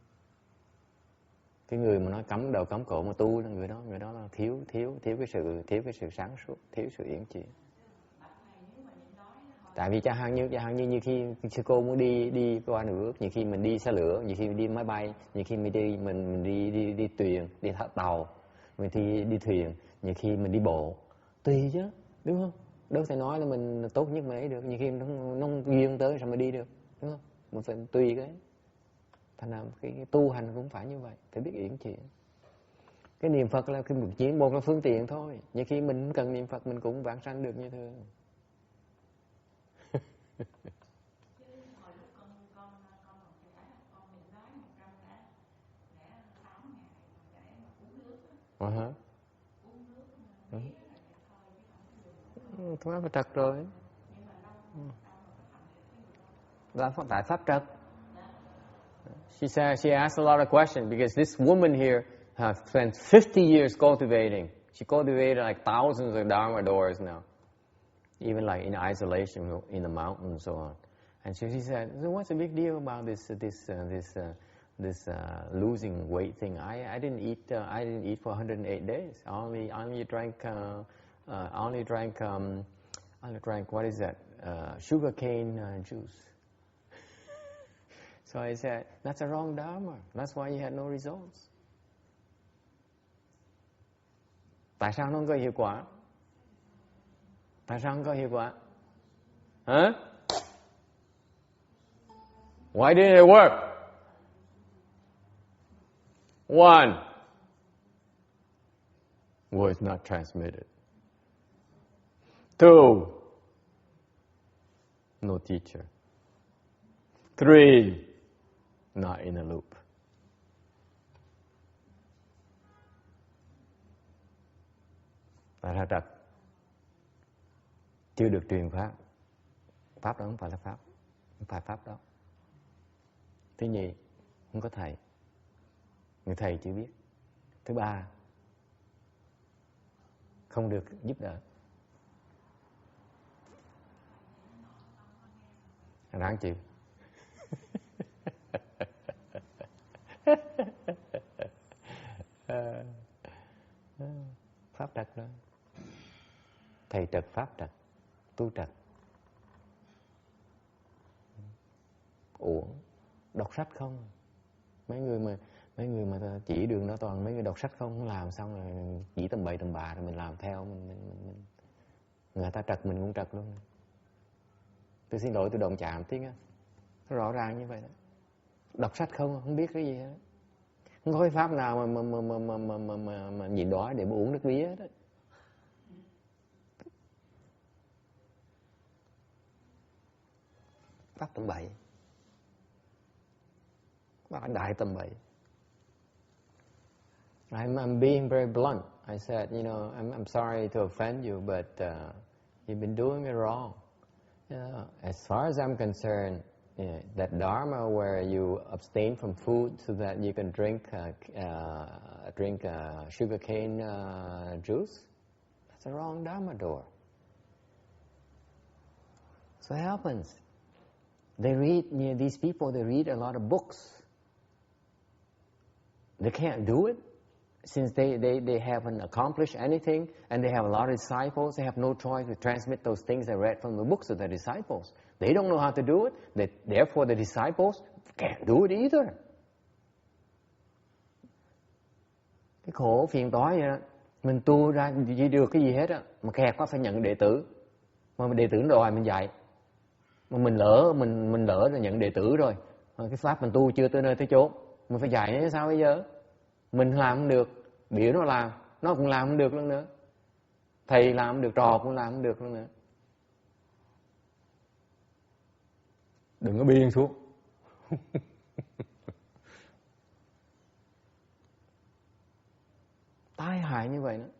Cái người mà nó cắm đầu cắm cổ mà tu, người đó là thiếu cái sự sáng suốt, thiếu sự uyển chuyển. Tại vì chẳng hạn như khi sư cô muốn đi qua nước, nhiều khi mình đi xe lửa, nhiều khi mình đi máy bay, nhiều khi mình đi thuyền, đi tàu, mình thì đi thuyền, nhiều khi mình đi bộ, tùy chứ, đúng không? Đâu thể nói là mình tốt nhất mà ấy được, nhiều khi nó duyên tới sao mà đi được, đúng không? Mình phải tùy cái. Thành ra cái tu hành cũng phải như vậy, phải biết uyển chuyển. Cái niệm Phật là cái một là phương tiện thôi, nhiều khi mình cần niệm Phật mình cũng vãng sanh được như thường. Thoát phải trật rồi. Là tại pháp trật. She asked a lot of questions because this woman here has spent 50 years cultivating. She cultivated like thousands of Dharma doors now, even like in isolation in the mountains and so on. And so she said, "So what's the big deal about this losing weight thing? I didn't eat for 108 days. I only drank what is that? Sugarcane juice." So I said, "That's a wrong Dharma. That's why you had no results." Tại sao nó không có hiệu quả? Tại sao không có hiệu quả? Hả? Why didn't it work? One, was not transmitted. Two, no teacher. Three, not in a loop. Là trật. Chưa được truyền pháp. Pháp đó không phải là pháp. Không phải pháp đó. Thứ nhì, không có thầy. Người thầy chưa biết. Thứ ba, không được giúp đỡ. Ráng chịu. Pháp trật đó. Thầy trật, pháp trật, tu trật. Uổng. Đọc sách không. Mấy người mà chỉ đường đó toàn mấy người đọc sách không làm xong rồi chỉ tầm bậy tầm bạ rồi mình làm theo mình. Người ta trật mình cũng trật luôn. Tôi xin lỗi tôi động chạm tiếng á. Rõ ràng như vậy đó. Đọc sách không biết cái gì hết. Không có cái pháp nào mà nhịn đói để mà uống nước mía đó. Pháp tầm bậy. Pháp đại tầm bậy. I'm being very blunt. I said, I'm sorry to offend you, but you've been doing it wrong. As far as I'm concerned, that Dharma where you abstain from food so that you can drink sugarcane juice, that's a wrong Dharma door. So what happens? They read, these people, they read a lot of books. They can't do it since they haven't accomplished anything and they have a lot of disciples. They have no choice to transmit those things they read from the books to their disciples. They don't know how to do it. Therefore, the disciples can't do it either. Cái khổ phiền toái vậy đó. Mình tu ra chỉ được cái gì hết á, mà kẹt quá phải nhận đệ tử. Mà đệ tử đòi mình dạy. Mà mình lỡ là nhận đệ tử rồi. Cái pháp mình tu chưa tới nơi tới chốn. Mình phải dạy nó sao bây giờ? Mình làm không được, biểu nó làm, nó cũng làm không được luôn nữa. Thầy làm không được, trò cũng làm không được luôn nữa. Đừng có biên xuống. Tai hại như vậy nữa.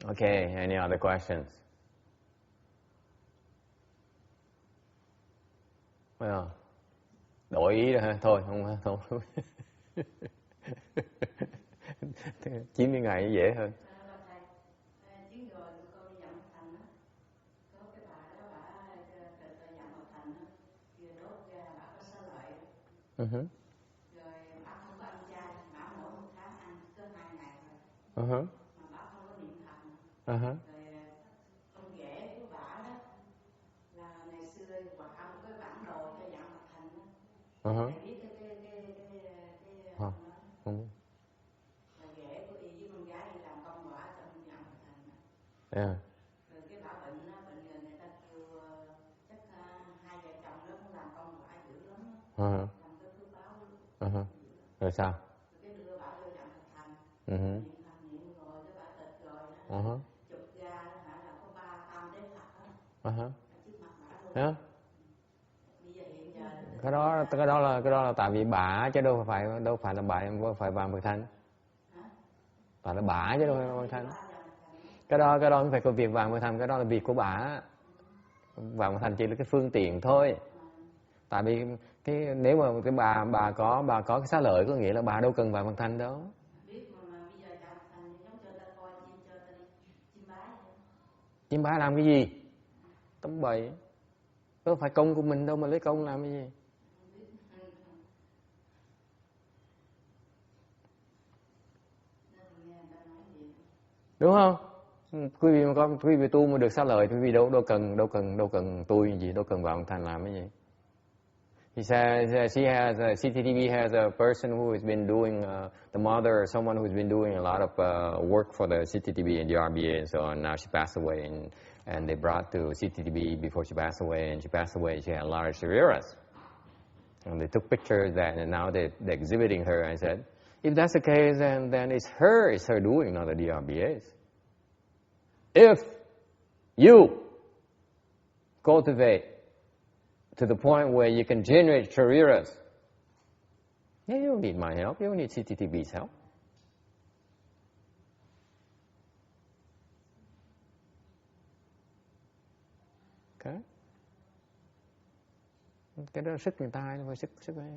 Okay, any other questions? Well, đổi ý rồi ha, thôi không. 90 ngày dễ hơn. Rồi bà không có ăn chay, bà mỗi một tháng ăn có 2 ngày thôi. Mà bà không có niệm Phật. Rồi con ghẻ của bà đó là ngày xưa quả một cái bản đồ cho dạng Phật thành đó. Thầy biết cái là ghẻ của y với con gái đi làm công quả trong dạng Phật thành đó. Rồi cái bà bệnh đó, bệnh rồi người ta kêu chắc 2 vợ chồng đó cũng làm công quả dữ lắm đó. Làm cái phước báo. Rồi sao? Cái đưa bà vô dạng Phật thành. Niệm rồi cái bà tịch rồi đó. Chụp ra đó là có 3 tam đế Phật đó. Trước mặt bà luôn. Bây giờ hiện giờ Cái đó là tại vì bả chứ đâu phải là bà, đâu phải bà Phật thành. Tại là bả chứ đâu phải Phật thành. Cái đó không phải có việc vàng Phật thành, cái đó là việc của bả. Vàng Phật thành chỉ là cái phương tiện thôi. Tại vì nếu mà cái bà có cái xá lợi có nghĩa là bà đâu cần vàng Phật thành đâu. Chim bái làm cái gì? Tấm bậy. Đâu phải công của mình đâu mà lấy công làm cái gì? Đúng không? Quý vị tu mà được xá lợi thì quý vị đâu cần tu gì, đâu cần vào thành làm cái gì. He says CTTV has a person who has been doing the mother or someone who's been doing a lot of work for the CTTV and the RBA and so on. Now she passed away and they brought to CTTV before she passed away, and she passed away. She had a lot of shariras, and they took pictures of that, and now they're exhibiting her. I said, if that's the case, then it's her doing, not the DRBAs. If you cultivate to the point where you can generate shariras, you don't need my help. You don't need CTTV's help. Okay? Cái đó là sức người ta, không phải sức ai.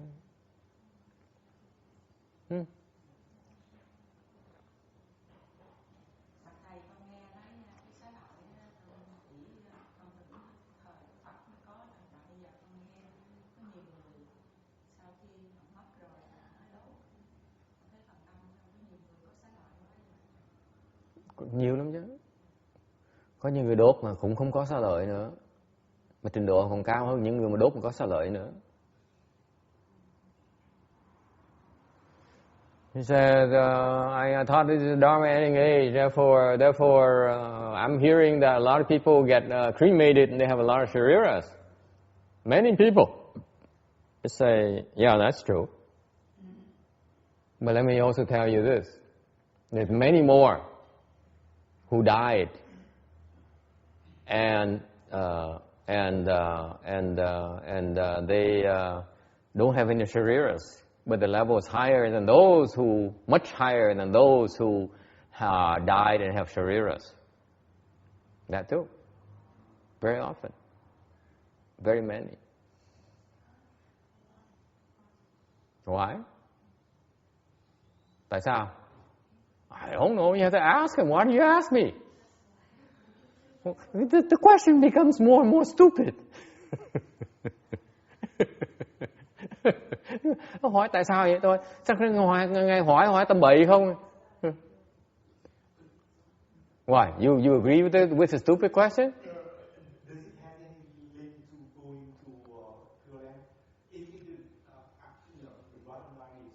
Nhiều lắm chứ. Có những người đốt mà cũng không có xá lợi nữa, mà trình độ còn cao hơn những người mà đốt mà có xá lợi nữa. He said, I thought this is Dharma ending age, therefore I'm hearing that a lot of people get cremated and they have a lot of shariras. Many people. I say, yeah, that's true. But let me also tell you this. There's many more who died and they don't have any shariras, but the level is higher than those who, much higher than those who died and have shariras. That too. Very often. Very many. Why? Tại sao? I don't know. You have to ask him. Why do you ask me? Well, the question becomes more and more stupid. Hỏi tại sao vậy thôi? Chắc ngày hỏi tầm bậy không? Why? You agree with the stupid question? Does it have any link to going to Pureland? If the bottom line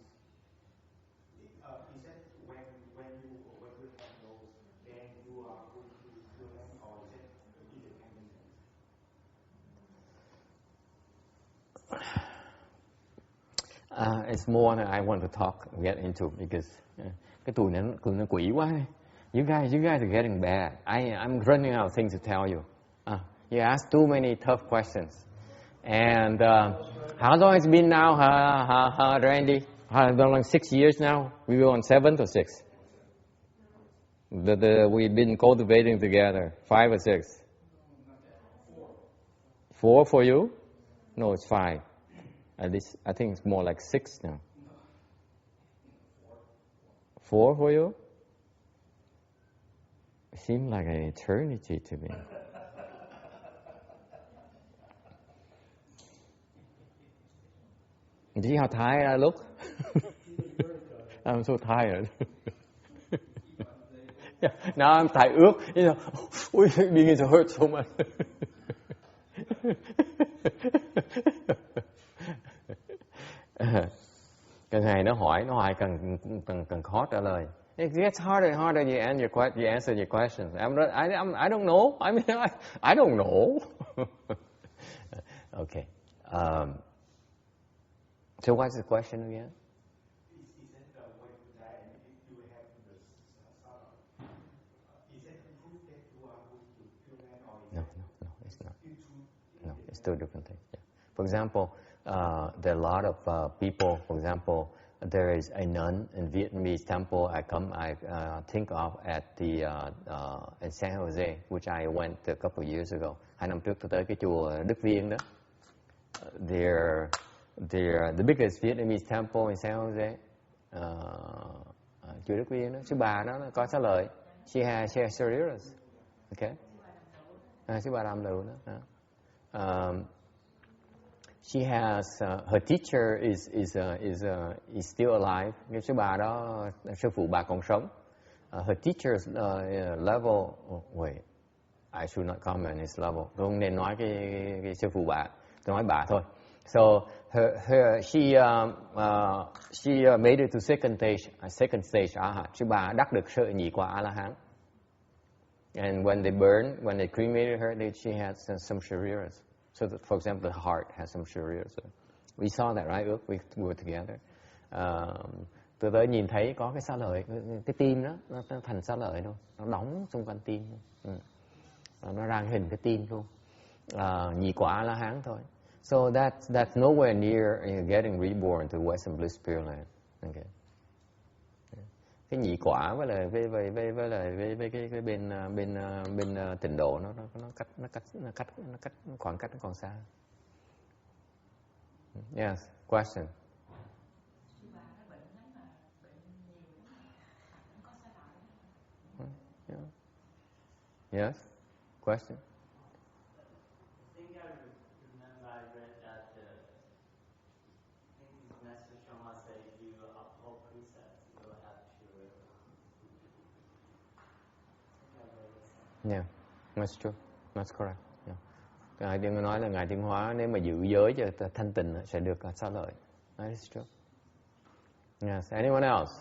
is that when you have those, then you are going to Pureland, or is it independent? It's more that I want to get into because cái tuổi này nó quỷ quá. You guys are getting bad. I'm running out of things to tell you. You ask too many tough questions. And how long has it been now, Randy? How long? 6 years now? We were on 7th or 6th? We've been cultivating together. 5 or 6? 4 for you? No, it's 5. At least I think it's more like 6 now. 4 for you? It seemed like an eternity to me. See how tired I look? I'm so tired. Yeah, now I'm tired. It begins to hurt so much. Càng ngày nó hỏi càng khó trả lời. It gets harder and harder. You answer your questions. I don't know. I mean, I don't know. Okay. So what's the question again? Is that when you die and if you have the sorrow, is that the proof that you are going to Pureland or is No, it's not. No, it's two different things. Yeah. For example, there are a lot of people. For example, there is a nun in Vietnamese temple. I think of at the in San Jose, which I went a couple of years ago. 2 năm trước tôi tới cái chùa Đức Viên đó. They're the biggest Vietnamese temple in San Jose. Chùa Đức Viên đó, sư bà đó có xá lợi. She has serious. Okay. Sư bà làm được đó. She has her teacher is still alive. Cái sư bà đó, sư phụ bà còn sống. Her teacher's level. Wait, I should not comment his level. Tôi không nên nói cái sư phụ bà. Tôi nói bà thôi. So she made it to second stage Arhat. Sư bà đắc được sự nhị quả A La Hán. And when they cremated her, she had some shariras. So that, for example, the heart has some shariras. So we saw that, right? We were together. Tôi tới nhìn thấy có cái xá lợi, cái tim đó, nó thành xá lợi thôi. Nó đóng xung quanh tim. Nó ra hình cái tim luôn. Nhị quả A La Hán thôi. So that's nowhere near getting reborn to Western Bliss Pureland. Okay. Cái nhị quả với cái bên tịnh độ nó cách khoảng cách nó còn xa. Yes, question. Yes, question. Yeah, that's true. That's correct. Yeah. Ngài Tiên nói là Ngài Tiến Hóa nếu mà giữ giới cho thanh tịnh sẽ được xá lợi. That is true. Yes. Anyone else?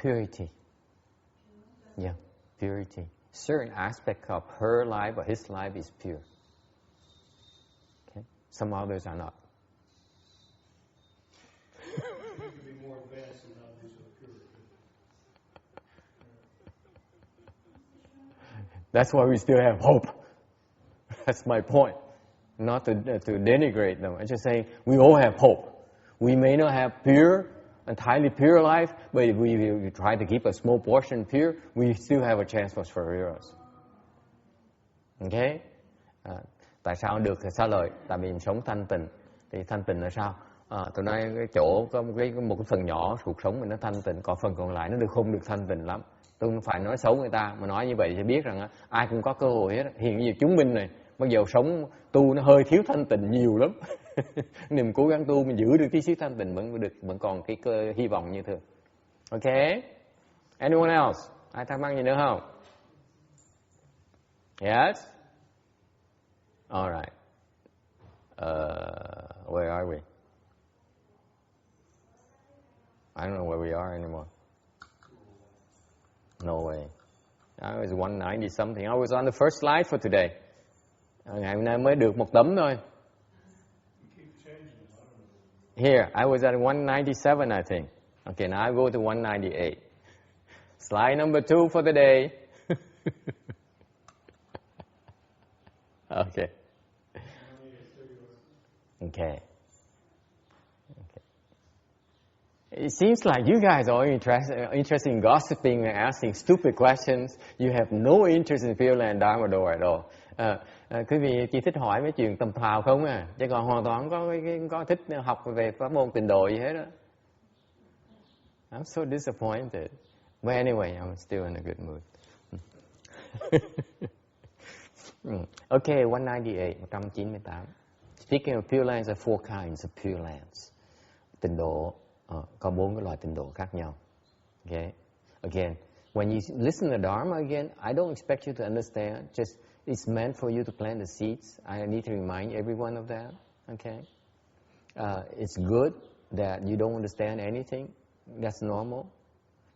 Purity. Yeah, purity. Certain aspect of her life or his life is pure. Some others are not. You can be more advanced and not be so pure. That's why we still have hope. That's my point. Not to denigrate them. I'm just saying we all have hope. We may not have pure, entirely pure life, but if we try to keep a small portion pure, we still have a chance for Shariras. Okay? Tại sao được thì xá lợi? Tại vì mình sống thanh tịnh. Thì thanh tịnh là sao? Tôi nói cái chỗ có một cái phần nhỏ cuộc sống mình nó thanh tịnh, còn phần còn lại nó không được thanh tịnh lắm. Tôi không phải nói xấu người ta, mà nói như vậy thì biết rằng ai cũng có cơ hội hết. Hiện như chúng mình này, bây giờ sống tu nó hơi thiếu thanh tịnh nhiều lắm. Mình cố gắng tu mình giữ được tí xíu thanh tịnh vẫn còn cái hy vọng như thường. Okay? Anyone else? Ai thắc mắc gì nữa không? Yes? All right. Where are we? I don't know where we are anymore. No way. I was 190 something. I was on the first slide for today. Ngày hôm nay mới được một tấm thôi. Here, I was at 197, I think. Okay, now I go to 198. Slide number 2 for the day. Okay. Okay. It seems like you guys are interested in gossiping and asking stupid questions. You have no interest in Pureland Dharma at all. Quý vị chỉ thích hỏi mấy chuyện tầm phào không à, chứ còn hoàn toàn không có thích học về pháp môn tịnh độ gì hết đó. I'm so disappointed. But anyway, I'm still in a good mood. Okay, 198. Speaking of Pure Lands, there are 4 kinds of Pure Lands. Tịnh độ, có 4 cái loại tịnh độ khác nhau. Okay? Again, when you listen to Dharma again, I don't expect you to understand. Just, it's meant for you to plant the seeds. I need to remind everyone of that. Okay? It's good that you don't understand anything. That's normal.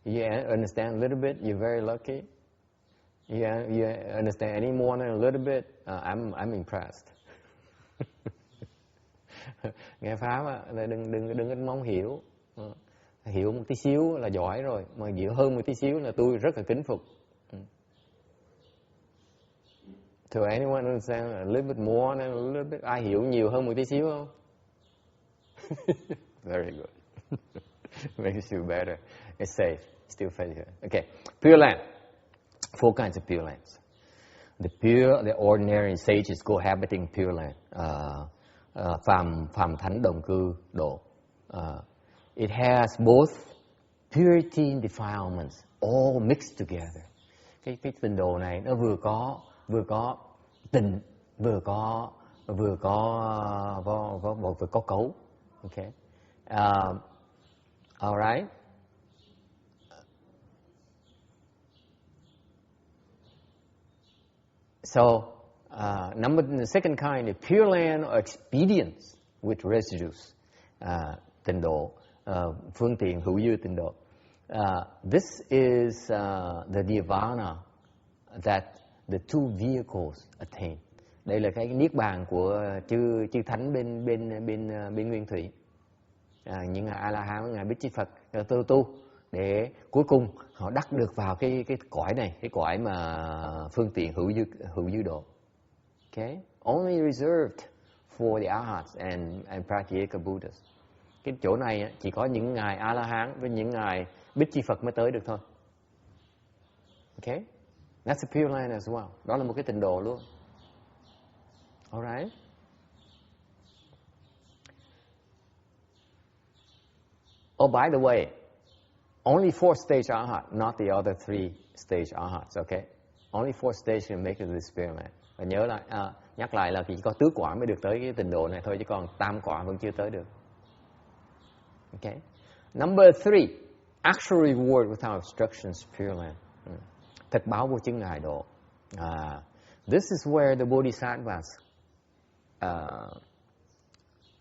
You understand a little bit, you're very lucky. You understand any more than a little bit, I'm impressed. Nghe pháp là đừng mong hiểu. Hiểu một tí xíu là giỏi rồi, mà hiểu hơn một tí xíu là tôi rất là kính phục. So anyone understand a little bit more than a little bit? Ai hiểu nhiều hơn một tí xíu không? Very good. Makes you better. It's safe. Still failure. Okay. Pure Land. 4 kinds of Pure Lands. The ordinary sages cohabiting Pure Land. Phàm thánh đồng cư độ. It has both purity and defilements all mixed together. Cái tịnh độ này nó vừa có tịnh, vừa có cấu. Okay. All right. So, the second kind is Pure Land or expedience with residues. Tịnh độ, phương tiện hữu dư tịnh độ. This is the nirvana that the 2 vehicles attain. Đây là cái niết bàn của chư thánh bên nguyên thủy. Những ngài A La Hán, ngài Bích Chi Phật tu để cuối cùng họ đắc được vào cái cõi này, cái cõi mà phương tiện hữu dư độ. Okay? Only reserved for the Arhats and Pratyeka Buddhas. Cái chỗ này chỉ có những ngài A La Hán với những ngài Bích Chi Phật mới tới được thôi. Okay? That's a Pure Land as well. Đó là một cái tịnh độ luôn. Alright? Oh, by the way, only 4 stage Arhat, not the other 3 stage Arhats, okay? Only 4 stage can make it to this Pure Land. Và nhớ lại, nhắc lại là chỉ có tứ quả mới được tới cái tịnh độ này thôi, chứ còn tam quả vẫn chưa tới được. Okay? Number 3, actual reward without obstructions, Pure Land. Thật báo vô chứng ngài độ. This is where the Bodhisattvas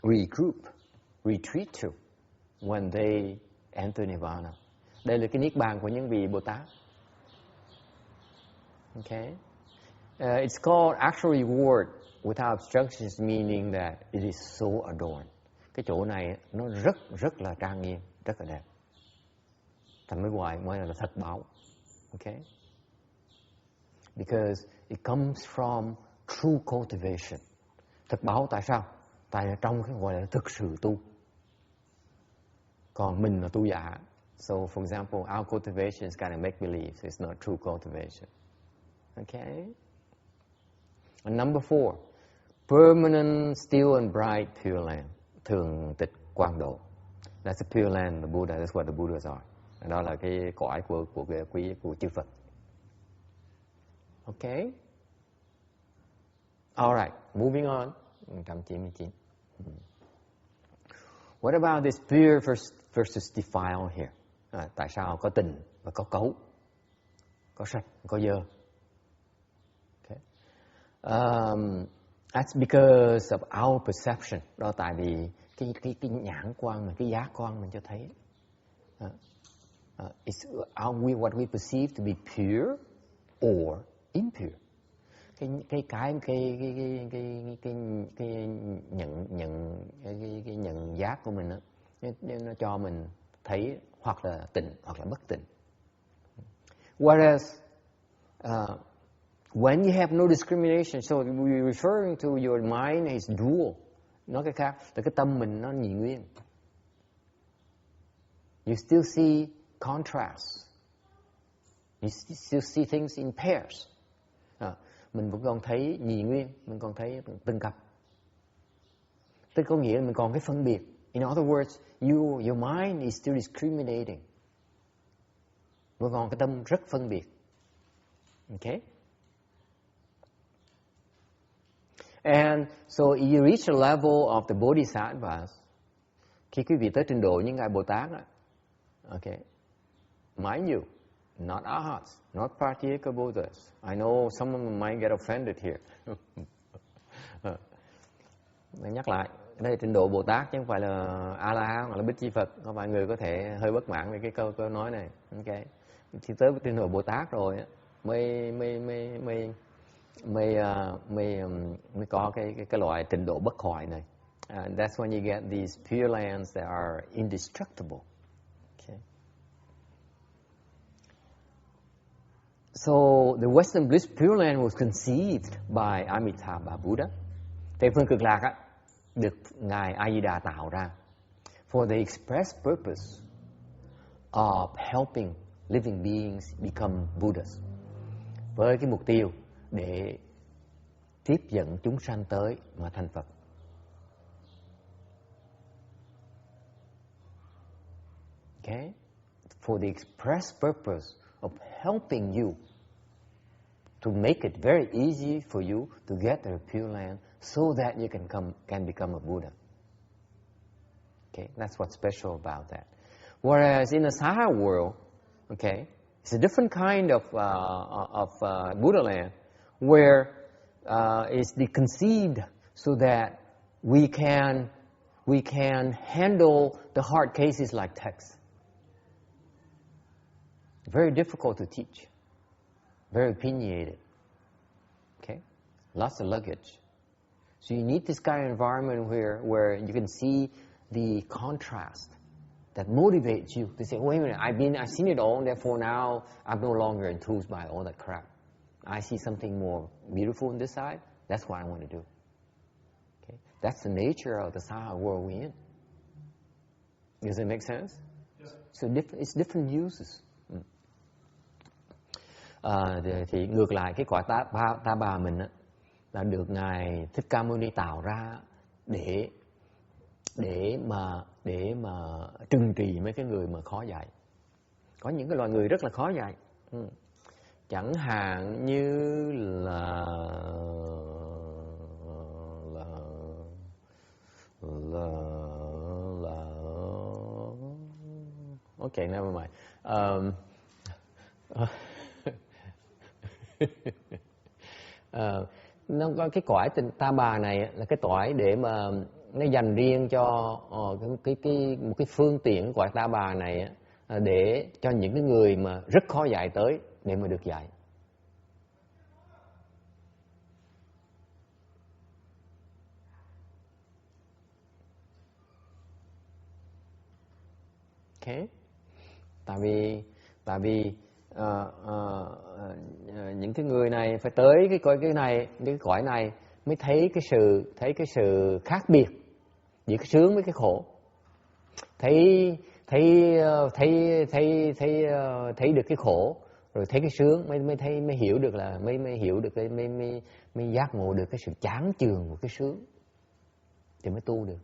regroup, retreat to when they enter Nirvana. Đây là cái niết bàn của những vị Bồ Tát. Okay? It's called actual reward without obstructions, meaning that it is so adorned. Cái chỗ này nó rất là trang nghiêm, rất là đẹp. Thành mới là thật báo. Okay? Because it comes from true cultivation. Thật báo tại sao? Tại trong cái gọi là thực sự tu. Còn mình là tu giả. So, for example, our cultivation is kind of make-believe. So it's not true cultivation. Okay? And number 4, permanent, still and bright Pure Land. Thường tịch quang độ. That's the Pure Land, the Buddha. That's what the Buddhas are. Đó là cái cõi của chư Phật. Okay? All right, moving on. 199. What about this pure versus defile here? Tại sao có tình và có cấu? Có sạch, có dơ? Okay. That's because of our perception. Đó tại vì cái nhãn quan mình, cái giác quan mình cho thấy. It's what we perceive to be pure or impure. Cái nhận giác của mình đó, nó cho mình thấy hoặc là tịnh hoặc là bất tịnh. Whereas when you have no discrimination, so we're referring to your mind is dual. Nói cái khác là cái tâm mình nó nhị nguyên. You still see contrast. You still see things in pairs. Mình vẫn còn thấy nhị nguyên, mình còn thấy từng cặp. Tức có nghĩa là mình còn cái phân biệt. In other words, your mind is still discriminating. Vẫn còn cái tâm rất phân biệt. Okay? And so you reach a level of the Bodhisattvas. Khi quý vị tới trình độ những ngài Bồ Tát đó, okay, mind you, not arhats, not Pratyeka Buddhas. I know some of them might get offended here. Nhắc lại, đây là trình độ Bồ Tát chứ không phải là A-la-hán hoặc là Bích Chi Phật. Có vài người có thể hơi bất mãn về cái câu nói này. Okay. Khi tới trình độ Bồ Tát rồi mới có cái loại trình độ bất hoại này. And that's when you get these Purelands that are indestructible. Okay. So the Western Bliss Pureland was conceived by Amitabha Buddha. Tây phương cực lạc á, được ngài A Di Đà tạo ra for the express purpose of helping living beings become Buddhas. Với cái mục tiêu để tiếp dẫn chúng sanh tới mà thành Phật. Okay? For the express purpose of helping you to make it very easy for you to get the Pure Land so that you can become a Buddha. Okay? That's what's special about that. Whereas in the Saha world, okay, it's a different kind of Buddha land where it's conceived so that we can handle the hard cases like text. Very difficult to teach. Very opinionated. Okay? Lots of luggage. So you need this kind of environment where you can see the contrast that motivates you to say, wait a minute, I've seen it all, therefore now I'm no longer enthused by all that crap. I see something more beautiful on this side. That's what I want to do. Okay? That's the nature of the Saha world we're in. Does it make sense? Yeah. So it's different uses. Thì ngược lại cái cõi ta bà mình á, là được ngài Thích Ca Mâu Ni tạo ra để mà trừng trị mấy cái người mà khó dạy. Có những cái loài người rất là khó dạy. Chẳng hạn như là okay, never mind. Nó có cái cõi ta bà này là cái cõi để mà nó dành riêng cho một cái phương tiện cõi ta bà này để cho những cái người mà rất khó dạy tới để mà được dạy. Okay. Tại vì những cái người này phải tới cái cõi này mới thấy cái sự khác biệt giữa cái sướng với cái khổ, thấy được cái khổ rồi thấy cái sướng mới hiểu được là mới giác ngộ được cái sự chán chường của cái sướng thì mới tu được.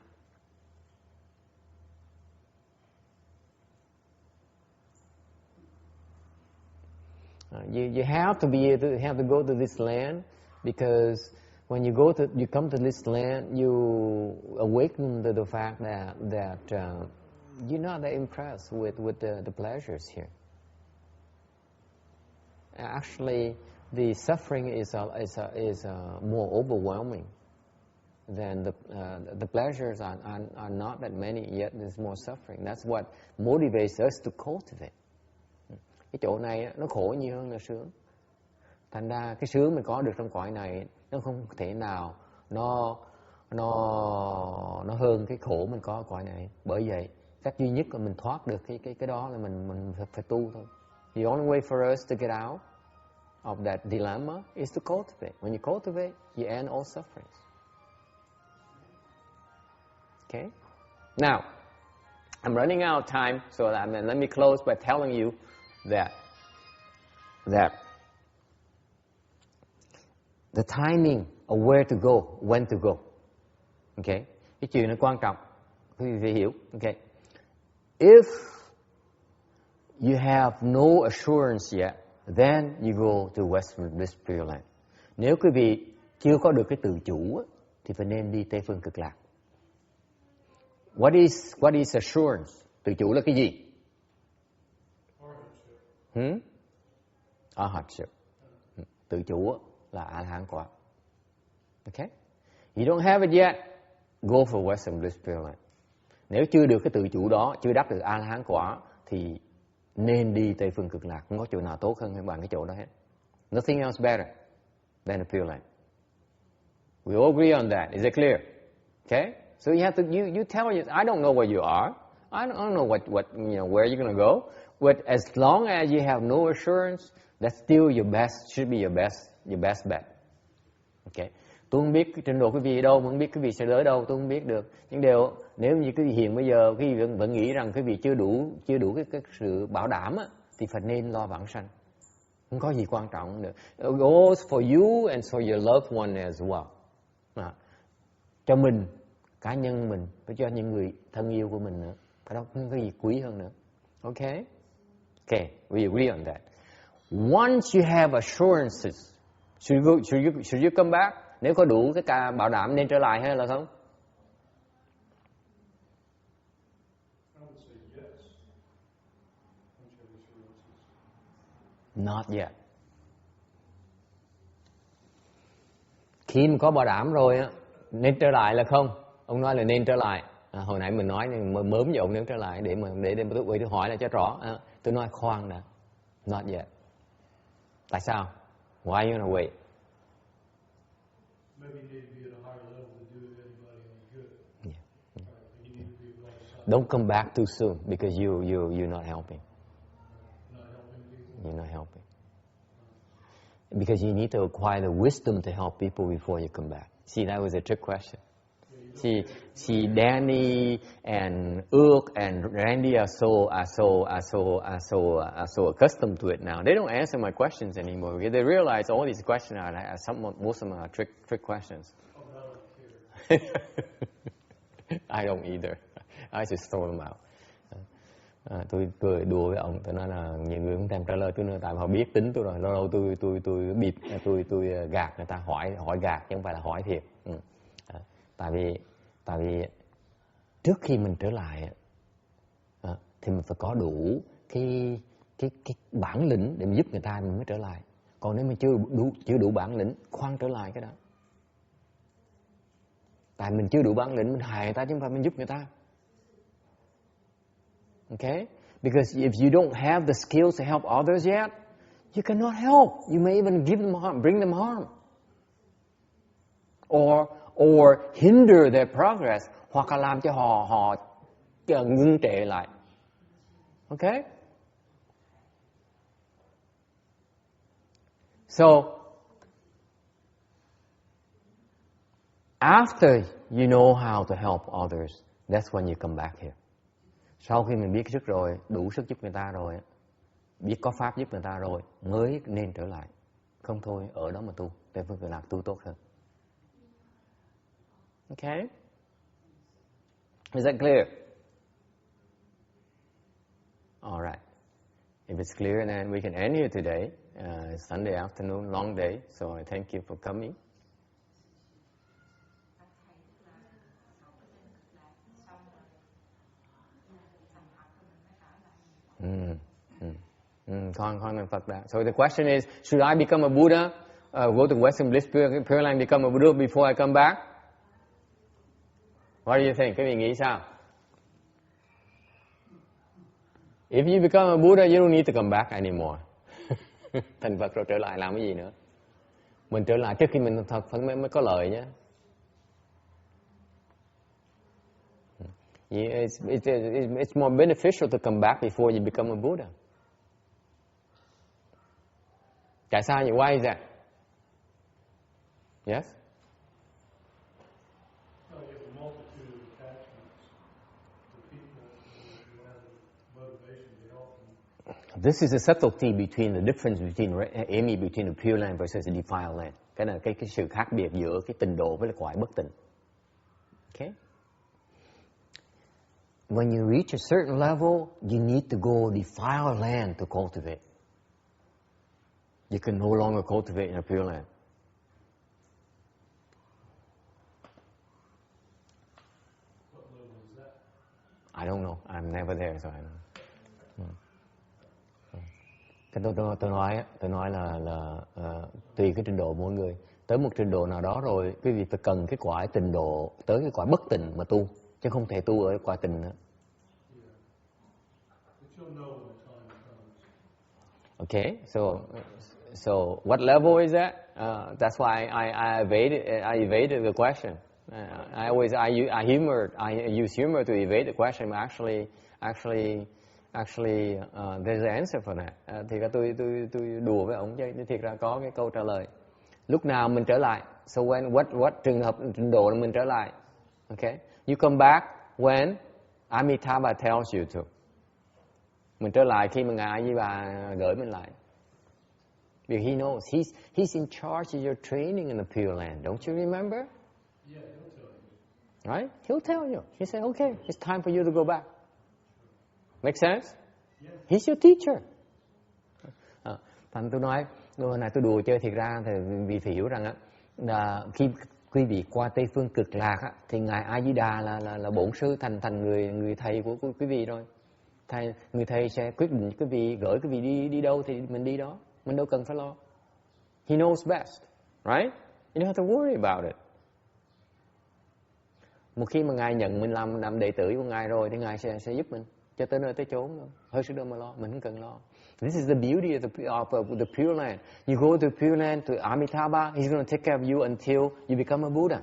You have to go to this land because when you come to this land, you awaken to the fact that you're not that impressed with the pleasures here. Actually, the suffering is more overwhelming than the pleasures are not that many, yet there's more suffering. That's what motivates us to cultivate. Cái chỗ này nó khổ nhiều hơn là sướng. Thành ra cái sướng mình có được trong cõi này nó không thể nào nó hơn cái khổ mình có ở cõi này. Bởi vậy cách duy nhất là mình thoát được cái đó là mình phải tu thôi. The only way for us to get out of that dilemma is to cultivate. When you cultivate, you end all sufferings. Okay? Now, I'm running out of time, so let me close by telling you that the timing of where to go, when to go. Okay? Cái chuyện nó quan trọng, quý vị phải hiểu. Okay? If you have no assurance yet, then you go to Western Bliss Pureland. Nếu quý vị chưa có được cái tự chủ thì phải nên đi Tây phương cực lạc. What is assurance? Tự chủ là cái gì? Arhatship. Tự chủ là A-la-hán quả. Okay? You don't have it yet, go for Western Bliss Pureland. Nếu chưa được cái tự chủ đó, chưa đắc được A-la-hán quả thì nên đi Tây phương cực lạc. Không có chỗ nào tốt hơn bằng cái chỗ đó hết. Nothing else better than a Pureland. We all agree on that. Is it clear? Okay? So you have to you tell you, I don't know where you are. I don't know what where you're going to go. But as long as you have no assurance, that's still your best, should be your best bet. Okay? Tôi không biết cái trình độ quý vị ở đâu, không biết quý vị sẽ tới đâu, tôi không biết được. Nhưng nếu như quý vị hiện bây giờ quý vị vẫn nghĩ rằng quý vị chưa đủ cái sự bảo đảm á, thì phải nên lo vãng sanh. Không có gì quan trọng nữa. It goes for you and for your loved one as well. Cho mình, cá nhân mình, và cho những người thân yêu của mình nữa. Cái đó không có gì quý hơn nữa. Okay? Okay, we agree on that. Once you have assurances, should you come back? Nếu có đủ cái bảo đảm nên trở lại hay là không? Not yet. Khi mà có bảo đảm rồi á, nên trở lại là không? Ông nói là nên trở lại. Hồi nãy mình nói mớm với ông nên trở lại để tôi hỏi là cho rõ. Tôi nói khoan đã. Not yet. Tại sao? Why you wanna wait? Maybe you need to be at a higher level to do anybody any good. Yeah. Right? You need to be a Bodhisattva. Don't come back too soon because you're not helping. Not helping people. You're not helping. Because you need to acquire the wisdom to help people before you come back. See, that was a trick question. See, Danny and Ước and Randy are so accustomed to it now. They don't answer my questions anymore because they realize all these questions are most of them are trick questions. Oh, I don't care. I don't either. I just throw them out. Tôi cười đùa với ông, tôi nói là nhiều người không thèm trả lời, tôi nói tại họ biết tính tôi rồi, lâu lâu tôi gạt người ta, hỏi gạt chứ không phải là hỏi thiệt. Tại vì trước khi mình trở lại thì mình phải có đủ cái bản lĩnh để mình giúp người ta mình mới trở lại. Còn nếu mình chưa đủ bản lĩnh, khoan trở lại cái đó. Tại mình chưa đủ bản lĩnh mình hại người ta chứ không phải mình giúp người ta. Okay? Because if you don't have the skills to help others yet, you cannot help. You may even give them harm, bring them harm. Or hinder their progress, hoặc là làm cho họ ngưng trệ lại. Okay? So, after you know how to help others, that's when you come back here. Sau khi mình biết sức rồi, đủ sức giúp người ta rồi, biết có pháp giúp người ta rồi, mới nên trở lại. Không thôi, ở đó mà tu, Tây phương cực lạc tu tốt hơn. Okay? Is that clear? All right. If it's clear, then we can end here today. It's Sunday afternoon, long day, so I thank you for coming. So the question is, should I become a Buddha, go to Western Bliss Pureland, become a Buddha before I come back? What do you think? Các vị nghĩ sao? If you become a Buddha, you don't need to come back anymore. Thành Phật rồi trở lại làm cái gì nữa? Mình trở lại trước khi mình thật Phật mới có lợi nhé. It's more beneficial to come back before you become a Buddha. Tại sao vậy? Why is that? Yes? No, you have a multitude of attachments to people who have motivation to help them. This is a subtlety between the difference between the Pure Land versus the defiled land. Cái là cái sự khác biệt giữa cái tịnh độ với lại cõi bất tịnh. Okay? when you reach a certain level, you need to go defile land to cultivate. You can no longer cultivate in a Pure Land. What level is that? I don't know. I'm never there, so I don't know. Cái tôi nói là tùy cái trình độ mỗi người. Tới một trình độ nào đó rồi, quý vị phải cần cái quả trình độ, tới cái quả bất tịnh mà tu, chứ không thể tu ở quả tịnh nữa. Okay, so what level is that? That's why I evaded the question. I use humor to evade the question. But actually, there's an answer for that. Thì tôi đùa với ông chứ thiệt ra có cái câu trả lời. Lúc nào mình trở lại? So what trường hợp trình độ là mình trở lại? Okay, you come back when Amitabha tells you to. Mình trở lại khi mà ngài A Di Đà gửi mình lại. Because he knows he's in charge of your training in the Pure Land. Don't you remember? Yeah, he'll tell you. Right? He'll tell you. He said, okay, it's time for you to go back. Make sense? Yeah. He's your teacher. Thành tôi nói, hồi này tôi đùa chơi, thiệt ra thì vì phải hiểu rằng á, là khi quý vị qua Tây Phương Cực Lạc á, thì ngài A Di Đà là bổn sư, thành người thầy của quý vị rồi. Người thầy sẽ quyết định quý vị, gửi quý vị đi đâu thì mình đi đó, mình đâu cần phải lo. He knows best, right? You don't have to worry about it. Một khi mà ngài nhận mình làm đệ tử của ngài rồi thì ngài sẽ giúp mình cho tới nơi tới chốn thôi. Hơi sức đâu mà lo, mình không cần lo. This is the beauty of the Pure Land. You go to Pure Land, to Amitabha, he's going to take care of you until you become a Buddha.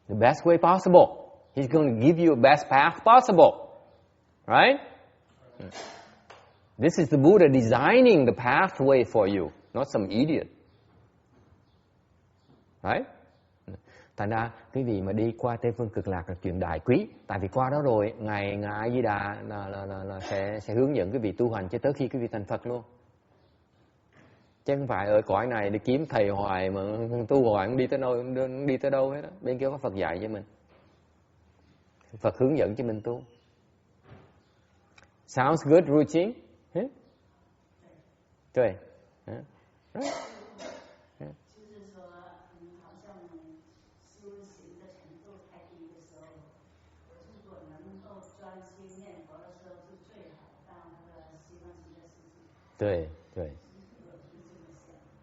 The best way possible. He's going to give you the best path possible. Right? This is the Buddha designing the pathway for you, not some idiot. Right? Thành ra quý vị mà đi qua Tây Phương Cực Lạc là chuyện đại quý. Tại vì qua đó rồi ngài A Di Đà là sẽ hướng dẫn quý vị tu hành cho tới khi quý vị thành Phật luôn. Chứ không phải ở cõi này đi kiếm thầy hoài mà tu hoài không đi tới đâu hết đó. Bên kia có Phật dạy cho mình, Phật hướng dẫn cho mình tu. Sounds good, routine? Huh? 对. Right?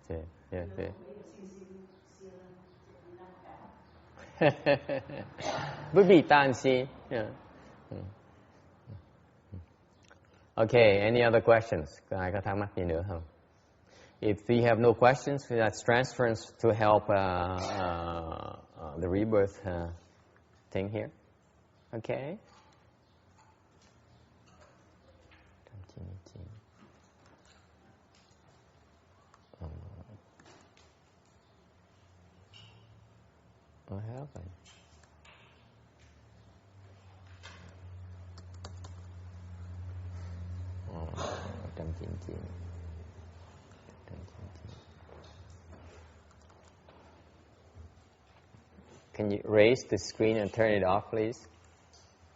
Yeah. 不必担心. Yeah. Okay, any other questions? Ai có thắc mắc gì nữa không? If you have no questions, that's transference to help the rebirth thing here. Okay. What happened? Oh, 199. Can you raise the screen and turn it off, please?